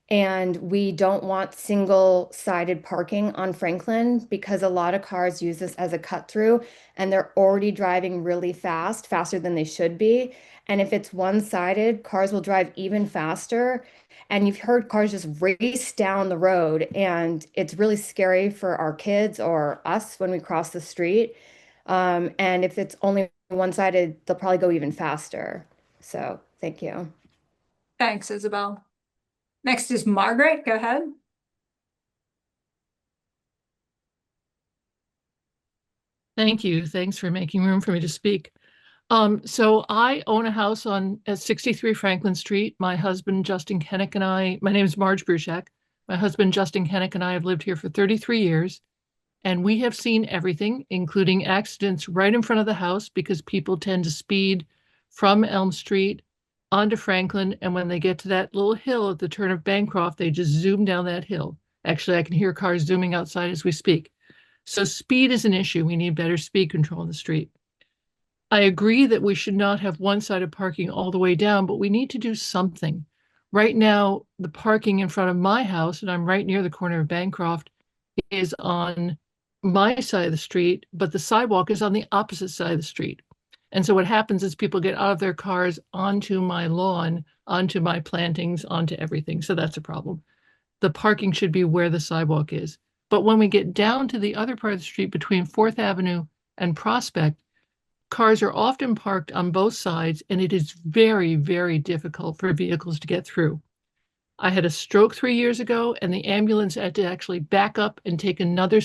and we don't want single-sided parking on Franklin because a lot of cars use this as a cut through, and they're already driving really fast, faster than they should be. And if it's one-sided, cars will drive even faster. And you've heard cars just race down the road, and it's really scary for our kids or us when we cross the street. And if it's only one-sided, they'll probably go even faster. So thank you. Thanks, Isabel. Next is Margaret. Go ahead. Thank you. Thanks for making room for me to speak. So I own a house at 63 Franklin Street. My husband, Justin Hennick, and my name is Marge Bruchek. My husband, Justin Hennick, and I have lived here for 33 years, and we have seen everything, including accidents right in front of the house because people tend to speed from Elm Street onto Franklin, and when they get to that little hill at the turn of Bancroft, they just zoom down that hill. Actually, I can hear cars zooming outside as we speak. So speed is an issue. We need better speed control on the street. I agree that we should not have one-sided parking all the way down, but we need to do something. Right now, the parking in front of my house, and I'm right near the corner of Bancroft, is on my side of the street, but the sidewalk is on the opposite side of the street. And so what happens is people get out of their cars onto my lawn, onto my plantings, onto everything. So that's a problem. The parking should be where the sidewalk is. But when we get down to the other part of the street between 4th Avenue and Prospect, cars are often parked on both sides, and it is very, very difficult for vehicles to get through. I had a stroke 3 years ago, and the ambulance had to actually back up and take another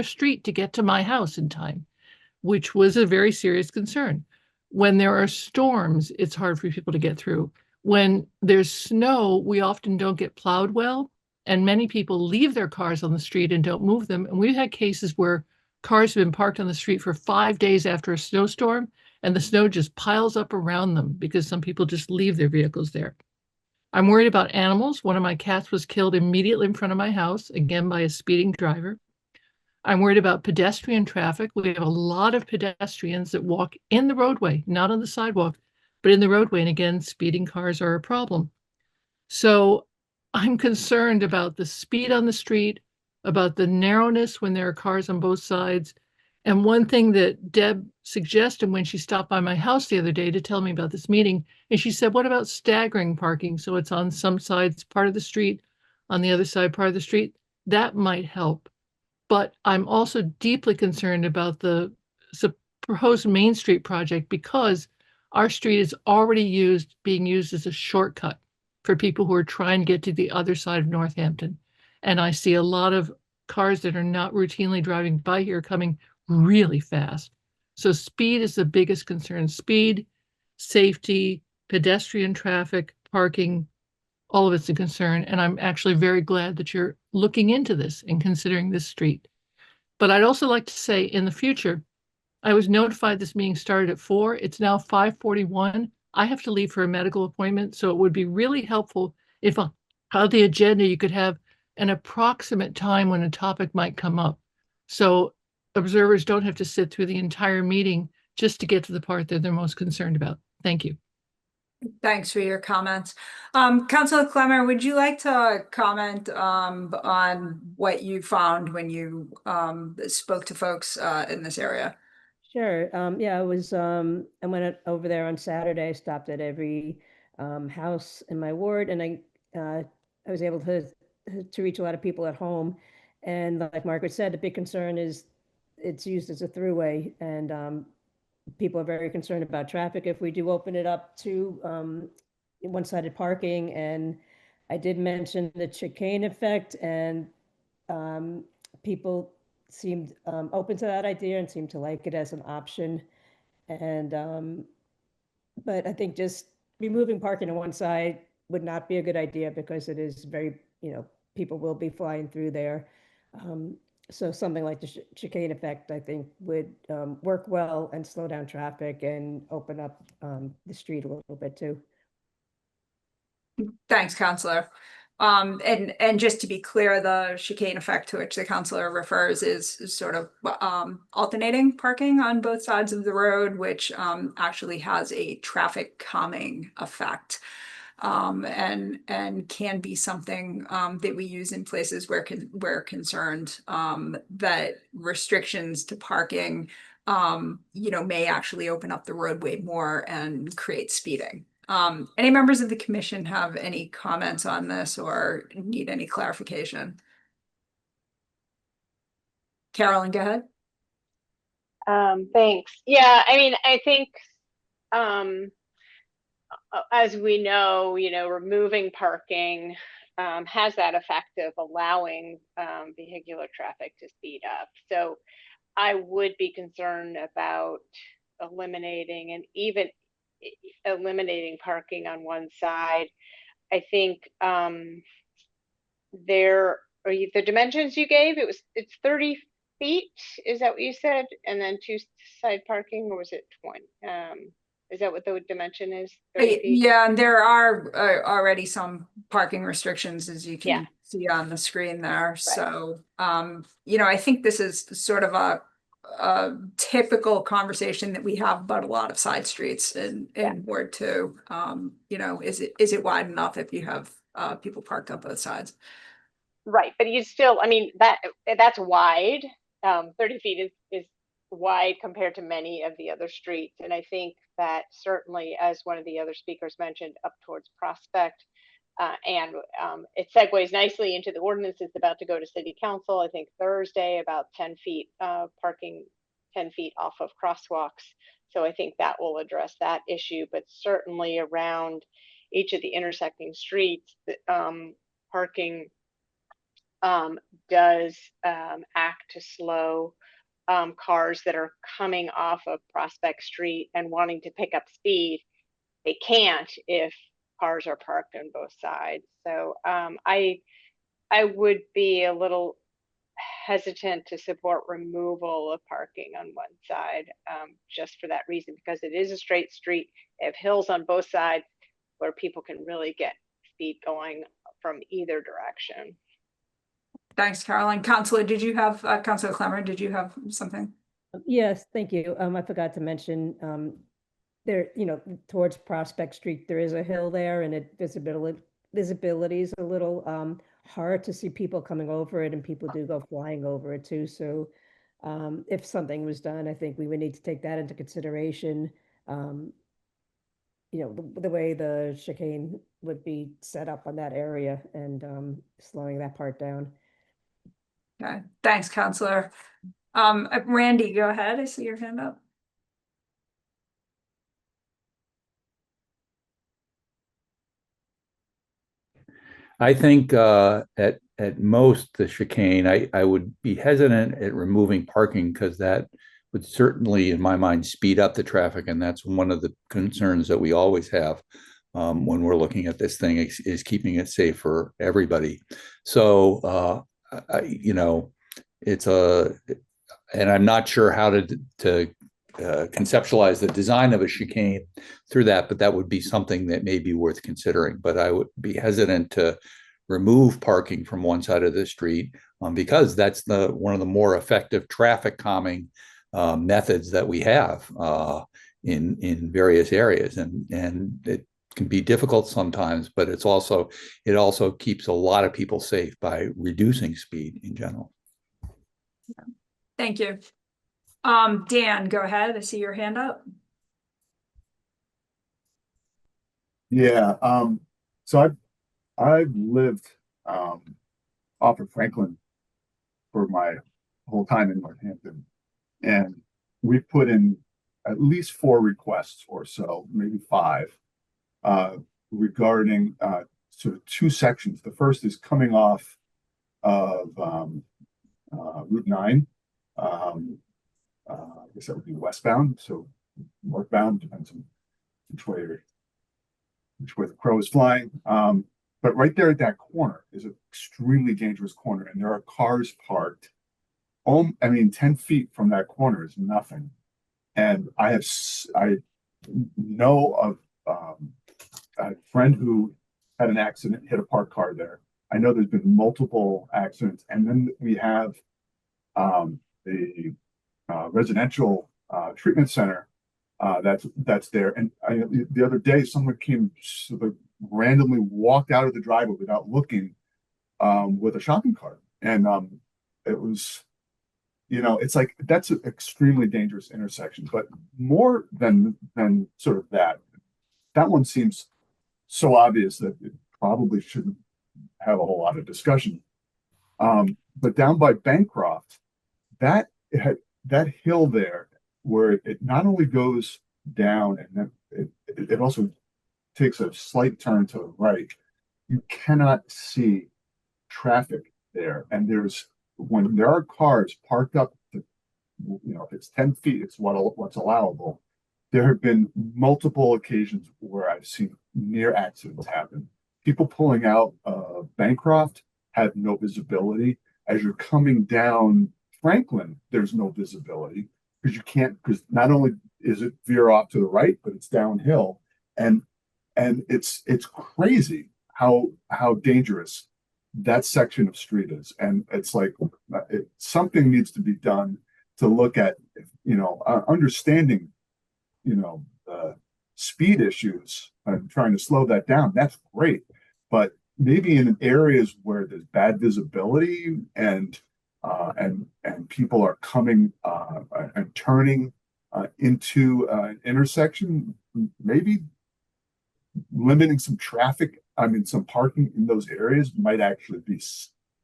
street to get to my house in time, which was a very serious concern. When there are storms, it's hard for people to get through. When there's snow, we often don't get plowed well, and many people leave their cars on the street and don't move them. And we've had cases where cars have been parked on the street for 5 days after a snowstorm, and the snow just piles up around them because some people just leave their vehicles there. I'm worried about animals. One of my cats was killed immediately in front of my house, again by a speeding driver. I'm worried about pedestrian traffic. We have a lot of pedestrians that walk in the roadway, not on the sidewalk, but in the roadway. And again, speeding cars are a problem. So I'm concerned about the speed on the street, about the narrowness when there are cars on both sides. And one thing that Deb suggested when she stopped by my house the other day to tell me about this meeting, and she said, what about staggering parking? So it's on some sides, part of the street, on the other side, part of the street. That might help. But I'm also deeply concerned about the proposed Main Street project because Our street is already being used as a shortcut for people who are trying to get to the other side of Northampton. And I see a lot of cars that are not routinely driving by here coming really fast. So speed is the biggest concern. Speed, safety, pedestrian traffic, parking, all of it's a concern. And I'm actually very glad that you're looking into this and considering this street. But I'd also like to say in the future, I was notified this meeting started at 4. It's now 5:41. I have to leave for a medical appointment, so it would be really helpful if on the agenda you could have an approximate time when a topic might come up. So observers don't have to sit through the entire meeting just to get to the part that they're most concerned about. Thank you. Thanks for your comments. Councilor Clemmer, would you like to comment on what you found when you spoke to folks in this area? Sure. Yeah, I went over there on Saturday, stopped at every house in my ward, and I was able to reach a lot of people at home. And like Margaret said, the big concern is it's used as a throughway, and people are very concerned about traffic if we do open it up to one-sided parking. And I did mention the chicane effect, and people seemed open to that idea and seemed to like it as an option. And but I think just removing parking on one side would not be a good idea because it is very, people will be flying through there. So something like the chicane effect, I think, would work well and slow down traffic and open up the street a little bit too. Thanks, Counselor. And just to be clear, the chicane effect to which the counselor refers is sort of alternating parking on both sides of the road, which actually has a traffic calming effect. And can be something that we use in places where we're concerned that restrictions to parking may actually open up the roadway more and create speeding. Any members of the commission have any comments on this or need any clarification? Carolyn, go ahead. Thanks. Yeah, I mean, I think as we know, removing parking has that effect of allowing vehicular traffic to speed up. So I would be concerned about eliminating and even eliminating parking on one side. I think the dimensions you gave, it's 30 feet. Is that what you said? And then 2 side parking, or was it 20? Is that what the dimension is? 30 feet? Yeah, and there are already some parking restrictions, as you can see on the screen there. Right. So, I think this is sort of a typical conversation that we have about a lot of side streets in Ward 2. Is it wide enough if you have people parked on both sides? Right, but you still, I mean, that's wide. 30 feet is wide compared to many of the other streets. And I think that certainly, as one of the other speakers mentioned, up towards Prospect, and it segues nicely into the ordinance that's about to go to City Council, I think Thursday, about 10 feet parking 10 feet off of crosswalks. So I think that will address that issue, but certainly around each of the intersecting streets, parking does act to slow cars that are coming off of Prospect Street and wanting to pick up speed. They can't if cars are parked on both sides. So I would be a little hesitant to support removal of parking on one side, just for that reason, because it is a straight street. They have hills on both sides where people can really get speed going from either direction. Thanks, Caroline. Councilor, Councilor Clemmer, did you have something? Yes, thank you. I forgot to mention there, towards Prospect Street, there is a hill there, and visibility is a little hard to see people coming over it, and people do go flying over it too. So if something was done, I think we would need to take that into consideration. The way the chicane would be set up on that area and slowing that part down. Okay, thanks, Counselor. Randy, go ahead. I see your hand up. I think at most the chicane, I would be hesitant at removing parking because that would certainly, in my mind, speed up the traffic, and that's one of the concerns that we always have when we're looking at this thing is keeping it safe for everybody. So it's and I'm not sure how to conceptualize the design of a chicane through that, but that would be something that may be worth considering. But I would be hesitant to remove parking from one side of the street because that's one of the more effective traffic calming methods that we have in various areas, and it can be difficult sometimes, but it also keeps a lot of people safe by reducing speed in general. Thank you. Dan, go ahead. I see your hand up. Yeah. So I've lived off of Franklin for my whole time in Northampton, and we put in at least 4 requests or so, maybe 5, regarding sort of 2 sections. The first is coming off of Route 9. I guess that would be westbound, so northbound, depends on which way the crow is flying. But right there at that corner is an extremely dangerous corner, and there are cars parked. 10 feet from that corner is nothing. And I know of a friend who had an accident, hit a parked car there. I know there's been multiple accidents, and then we have the residential treatment center that's there. And the other day, someone came sort of randomly walked out of the driveway without looking with a shopping cart, and it was, it's like that's an extremely dangerous intersection. But more than sort of that one seems so obvious that it probably shouldn't have a whole lot of discussion. But down by Bancroft, that hill there, where it not only goes down and then it also takes a slight turn to the right, you cannot see traffic there. And when there are cars parked up to, if it's 10 feet, it's what's allowable. There have been multiple occasions where I've seen near accidents happen. People pulling out Bancroft have no visibility. As you're coming down Franklin, there's no visibility because not only is it veer off to the right, but it's downhill, and it's crazy how dangerous that section of street is. And it's like something needs to be done to look at, understanding, the speed issues and trying to slow that down. That's great, but maybe in areas where there's bad visibility and people are coming and turning into an intersection, maybe limiting some traffic, some parking in those areas might actually be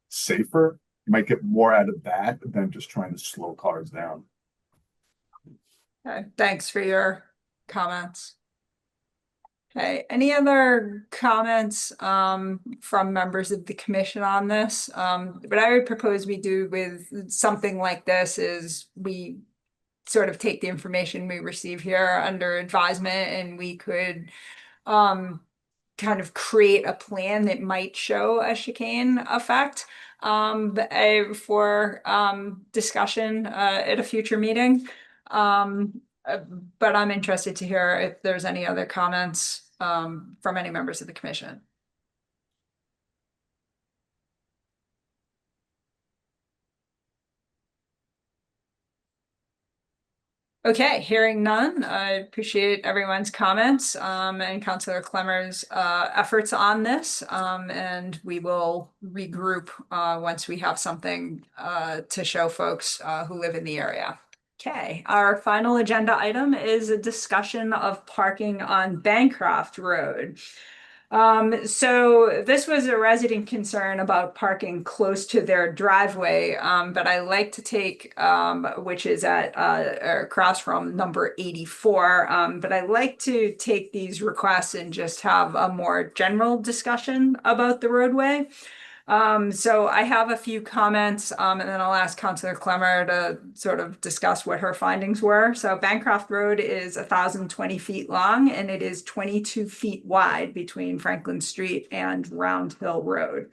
safer. You might get more out of that than just trying to slow cars down. Okay, thanks for your comments. Okay, any other comments from members of the commission on this? What I would propose we do with something like this is we sort of take the information we receive here under advisement, and we could kind of create a plan that might show a chicane effect for discussion at a future meeting. But I'm interested to hear if there's any other comments from any members of the commission. Okay, hearing none, I appreciate everyone's comments and Councillor Clemmer's efforts on this, and we will regroup once we have something to show folks who live in the area. Okay, our final agenda item is a discussion of parking on Bancroft Road. So this was a resident concern about parking close to their driveway, but I like to take, which is at across from number 84. But I like to take these requests and just have a more general discussion about the roadway. So I have a few comments, and then I'll ask Councilor Clemmer to sort of discuss what her findings were. So Bancroft Road is 1,020 feet long, and it is 22 feet wide between Franklin Street and Round Hill Road.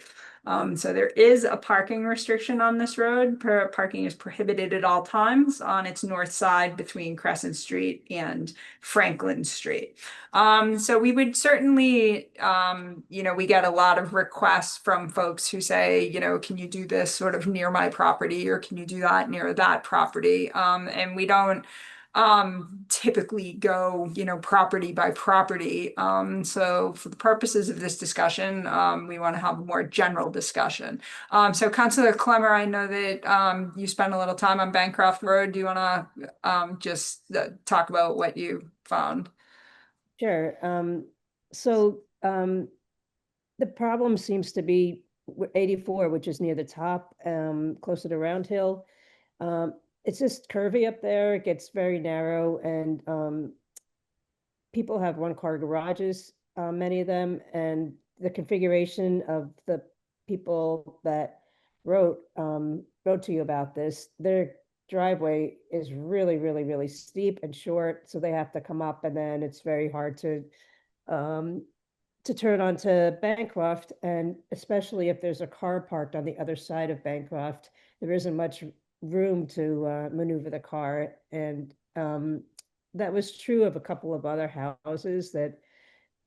So there is a parking restriction on this road. Parking is prohibited at all times on its north side between Crescent Street and Franklin Street. So we would certainly, we get a lot of requests from folks who say, can you do this sort of near my property, or can you do that near that property? And we don't typically go, property by property. So for the purposes of this discussion, we want to have a more general discussion. So Councilor Clemmer, I know that you spent a little time on Bancroft Road. Do you want to just talk about what you found? Sure. The problem seems to be 84, which is near the top, closer to Round Hill. It's just curvy up there. It gets very narrow, and people have one-car garages, many of them, and the configuration of the people that wrote to you about this, their driveway is really, really, really steep and short, so they have to come up, and then it's very hard to turn onto Bancroft, and especially if there's a car parked on the other side of Bancroft, there isn't much room to maneuver the car. And that was true of a couple of other houses that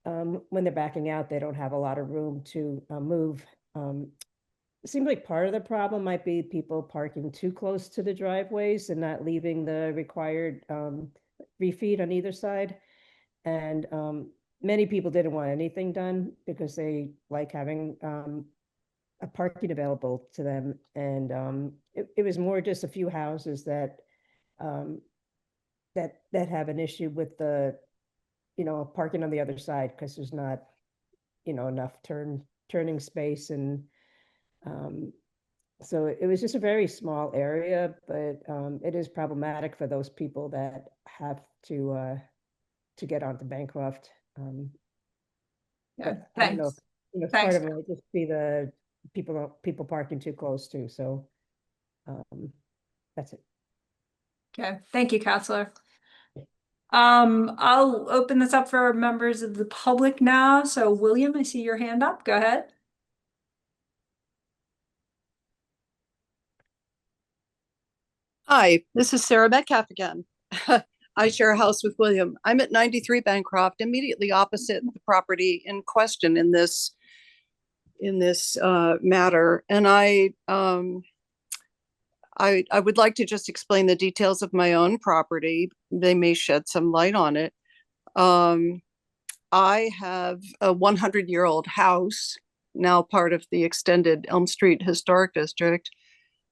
when they're backing out, they don't have a lot of room to move. It seems like part of the problem might be people parking too close to the driveways and not leaving the required 3 feet on either side. And many people didn't want anything done because they like having a parking available to them. And it was more just a few houses that have an issue with the, parking on the other side, because there's not, enough turning space. And so it was just a very small area, but it is problematic for those people that have to get onto Bancroft. Yeah, I don't know thanks. if, Thanks. part of it might just be the people parking too close too. So that's it. Okay, thank you, Counselor. I'll open this up for members of the public now. So William, I see your hand up. Go ahead. Hi, this is Sarah Metcalf again. I share a house with William. I'm at 93 Bancroft, immediately opposite the property in question in this matter. And I would like to just explain the details of my own property. They may shed some light on it. I have a 100-year-old house, now part of the extended Elm Street Historic District.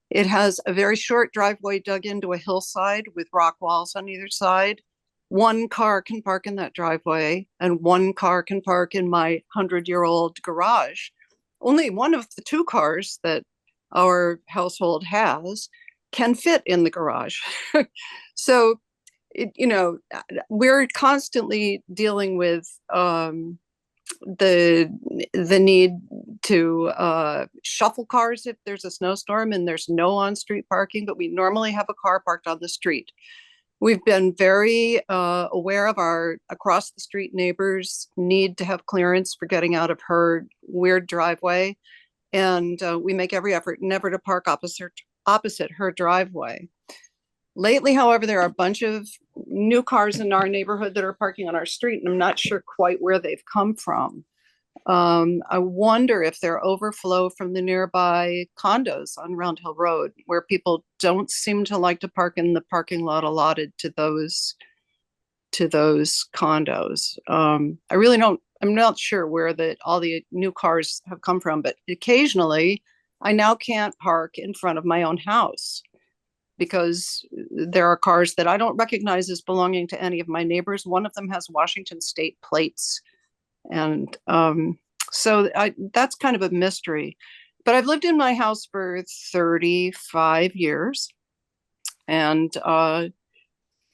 It has a very short driveway dug into a hillside with rock walls on either side. One car can park in that driveway, and one car can park in my 100-year-old garage. Only one of the two cars that our household has can fit in the garage. So, we're constantly dealing with the need to shuffle cars if there's a snowstorm and there's no on-street parking, but we normally have a car parked on the street. We've been very aware of our across the street neighbors' need to have clearance for getting out of her weird driveway. And we make every effort never to park opposite her driveway. Lately, however, there are a bunch of new cars in our neighborhood that are parking on our street, and I'm not sure quite where they've come from. I wonder if they're overflow from the nearby condos on Round Hill Road, where people don't seem to like to park in the parking lot allotted to those condos. I really don't, I'm not sure where all the new cars have come from, but occasionally I now can't park in front of my own house because there are cars that I don't recognize as belonging to any of my neighbors. One of them has Washington State plates And so that's kind of a mystery. But I've lived in my house for 35 years, and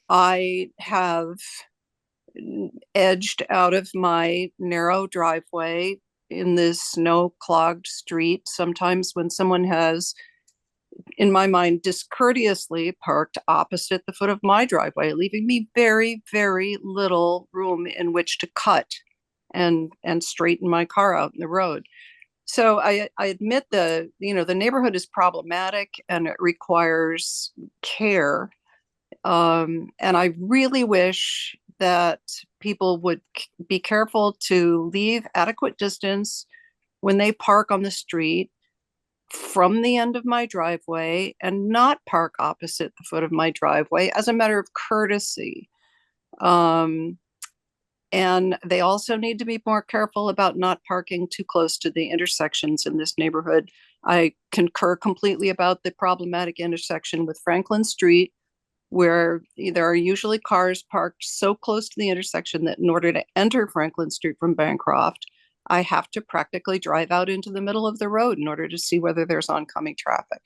I have edged out of my narrow driveway in this snow-clogged street sometimes when someone has, in my mind, discourteously parked opposite the foot of my driveway, leaving me very, very little room in which to cut and straighten my car out in the road. So I admit the neighborhood is problematic and it requires care. And I really wish that people would be careful to leave adequate distance when they park on the street from the end of my driveway and not park opposite the foot of my driveway as a matter of courtesy. And they also need to be more careful about not parking too close to the intersections in this neighborhood. I concur completely about the problematic intersection with Franklin Street, where there are usually cars parked so close to the intersection that in order to enter Franklin Street from Bancroft, I have to practically drive out into the middle of the road in order to see whether there's oncoming traffic.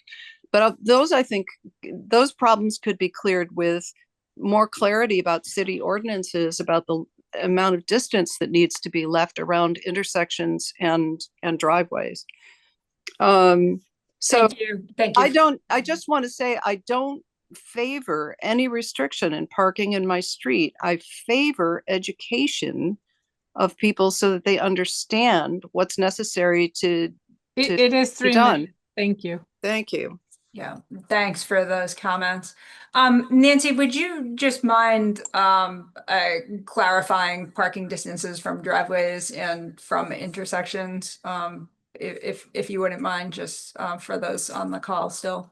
But I think those problems could be cleared with more clarity about city ordinances, about the amount of distance that needs to be left around intersections and driveways. So Thank you. Thank you. I just want to say, I don't favor any restriction in parking in my street. I favor education of people so that they understand what's necessary to It is be 3 done. minutes. Thank you. Thank you. Yeah, thanks for those comments. Nancy, would you just mind clarifying parking distances from driveways and from intersections? If you wouldn't mind, just for those on the call still.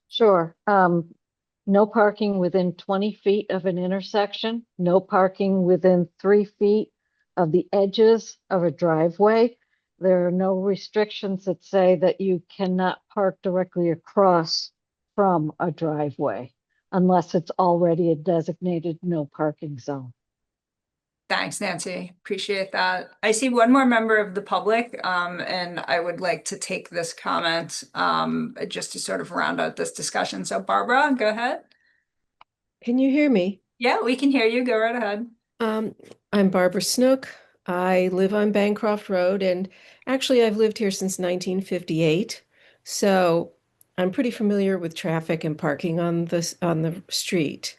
Sure. No parking within 20 feet of an intersection, no parking within 3 feet of the edges of a driveway. There are no restrictions that say that you cannot park directly across from a driveway unless it's already a designated no parking zone. Thanks, Nancy. Appreciate that. I see one more member of the public, and I would like to take this comment just to sort of round out this discussion. So Barbara, go ahead. Can you hear me? Yeah, we can hear you. Go right ahead. I'm Barbara Snook. I live on Bancroft Road, and actually I've lived here since 1958. So I'm pretty familiar with traffic and parking on the street.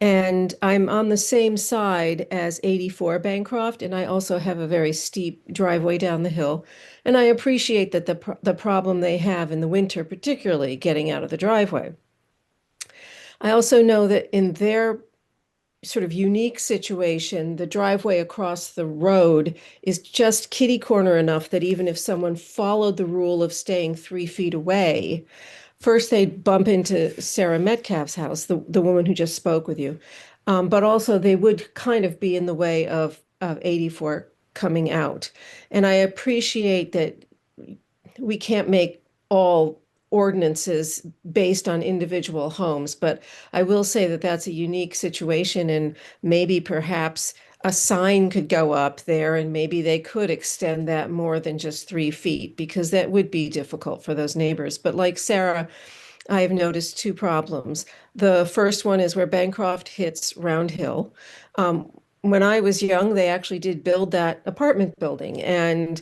And I'm on the same side as 84 Bancroft, and I also have a very steep driveway down the hill. And I appreciate that the problem they have in the winter, particularly getting out of the driveway. I also know that in their sort of unique situation, the driveway across the road is just kitty corner enough that even if someone followed the rule of staying 3 feet away, first they'd bump into Sarah Metcalf's house, the woman who just spoke with you. But also they would kind of be in the way of 84 coming out. And I appreciate that we can't make all ordinances based on individual homes, but I will say that that's a unique situation, and maybe perhaps a sign could go up there and maybe they could extend that more than just 3 feet, because that would be difficult for those neighbors. But like Sarah, I have noticed two problems. The first one is where Bancroft hits Round Hill. When I was young, they actually did build that apartment building, and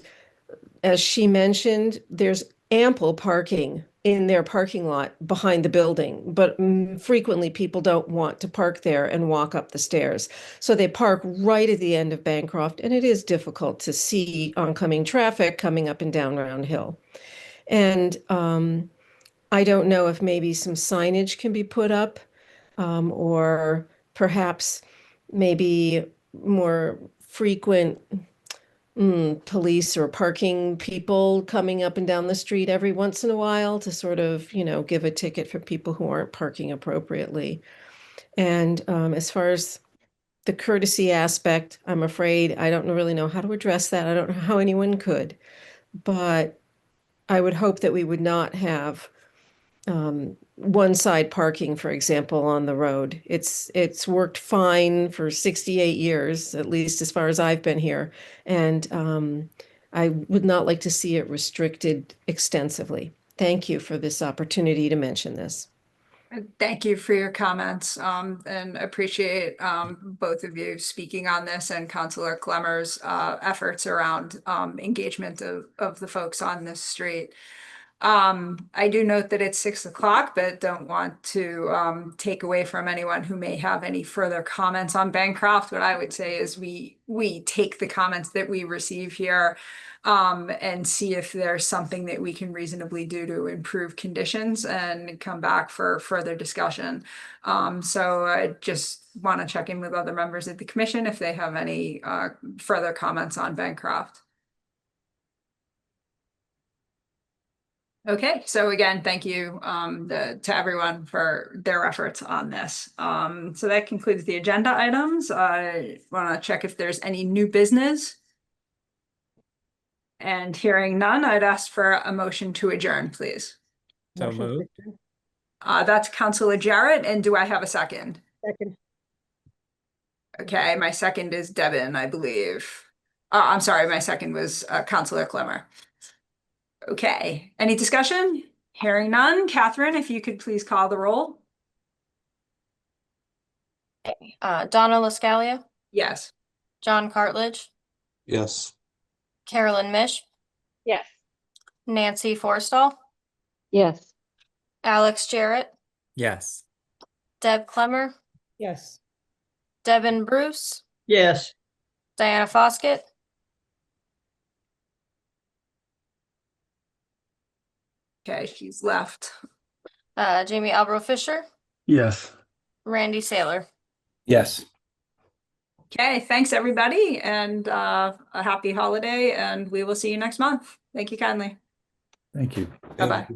as she mentioned, there's ample parking in their parking lot behind the building, but frequently people don't want to park there and walk up the stairs. So they park right at the end of Bancroft, and it is difficult to see oncoming traffic coming up and down Round Hill. And I don't know if maybe some signage can be put up, or perhaps maybe more frequent police or parking people coming up and down the street every once in a while to sort of, give a ticket for people who aren't parking appropriately. And as far as the courtesy aspect, I'm afraid I don't really know how to address that. I don't know how anyone could, but I would hope that we would not have one-side parking, for example, on the road. It's worked fine for 68 years, at least as far as I've been here. And I would not like to see it restricted extensively. Thank you for this opportunity to mention this. Thank you for your comments, and appreciate both of you speaking on this and Councilor Clemmer's efforts around engagement of the folks on this street. I do note that it's 6 o'clock, but don't want to take away from anyone who may have any further comments on Bancroft. What I would say is we take the comments that we receive here and see if there's something that we can reasonably do to improve conditions and come back for further discussion. So I just want to check in with other members of the commission if they have any further comments on Bancroft. Okay, so again, thank you to everyone for their efforts on this. So that concludes the agenda items. I want to check if there's any new business. And hearing none, I'd ask for a motion to adjourn, please. So Motion to moved. adjourn. That's Councilor Jarrett, and do I have a second? Second. Okay, my second is Devin, I believe. I'm sorry, my second was Councilor Clemmer. Okay, any discussion? Hearing none. Catherine, if you could please call the roll. Donna LaScalia, Yes. John Cartledge, Yes. Carolyn Mish, Yes. Nancy Forstall, Yes. Alex Jarrett, Yes. Deb Clemmer, Yes. Devin Bruce, Yes. Diana Foskett, Okay, she's left. Jamie Albro Fisher, Yes. Randy Saylor. Yes. Okay, thanks everybody, and a happy holiday, and we will see you next month. Thank you kindly. Thank you. Bye-bye.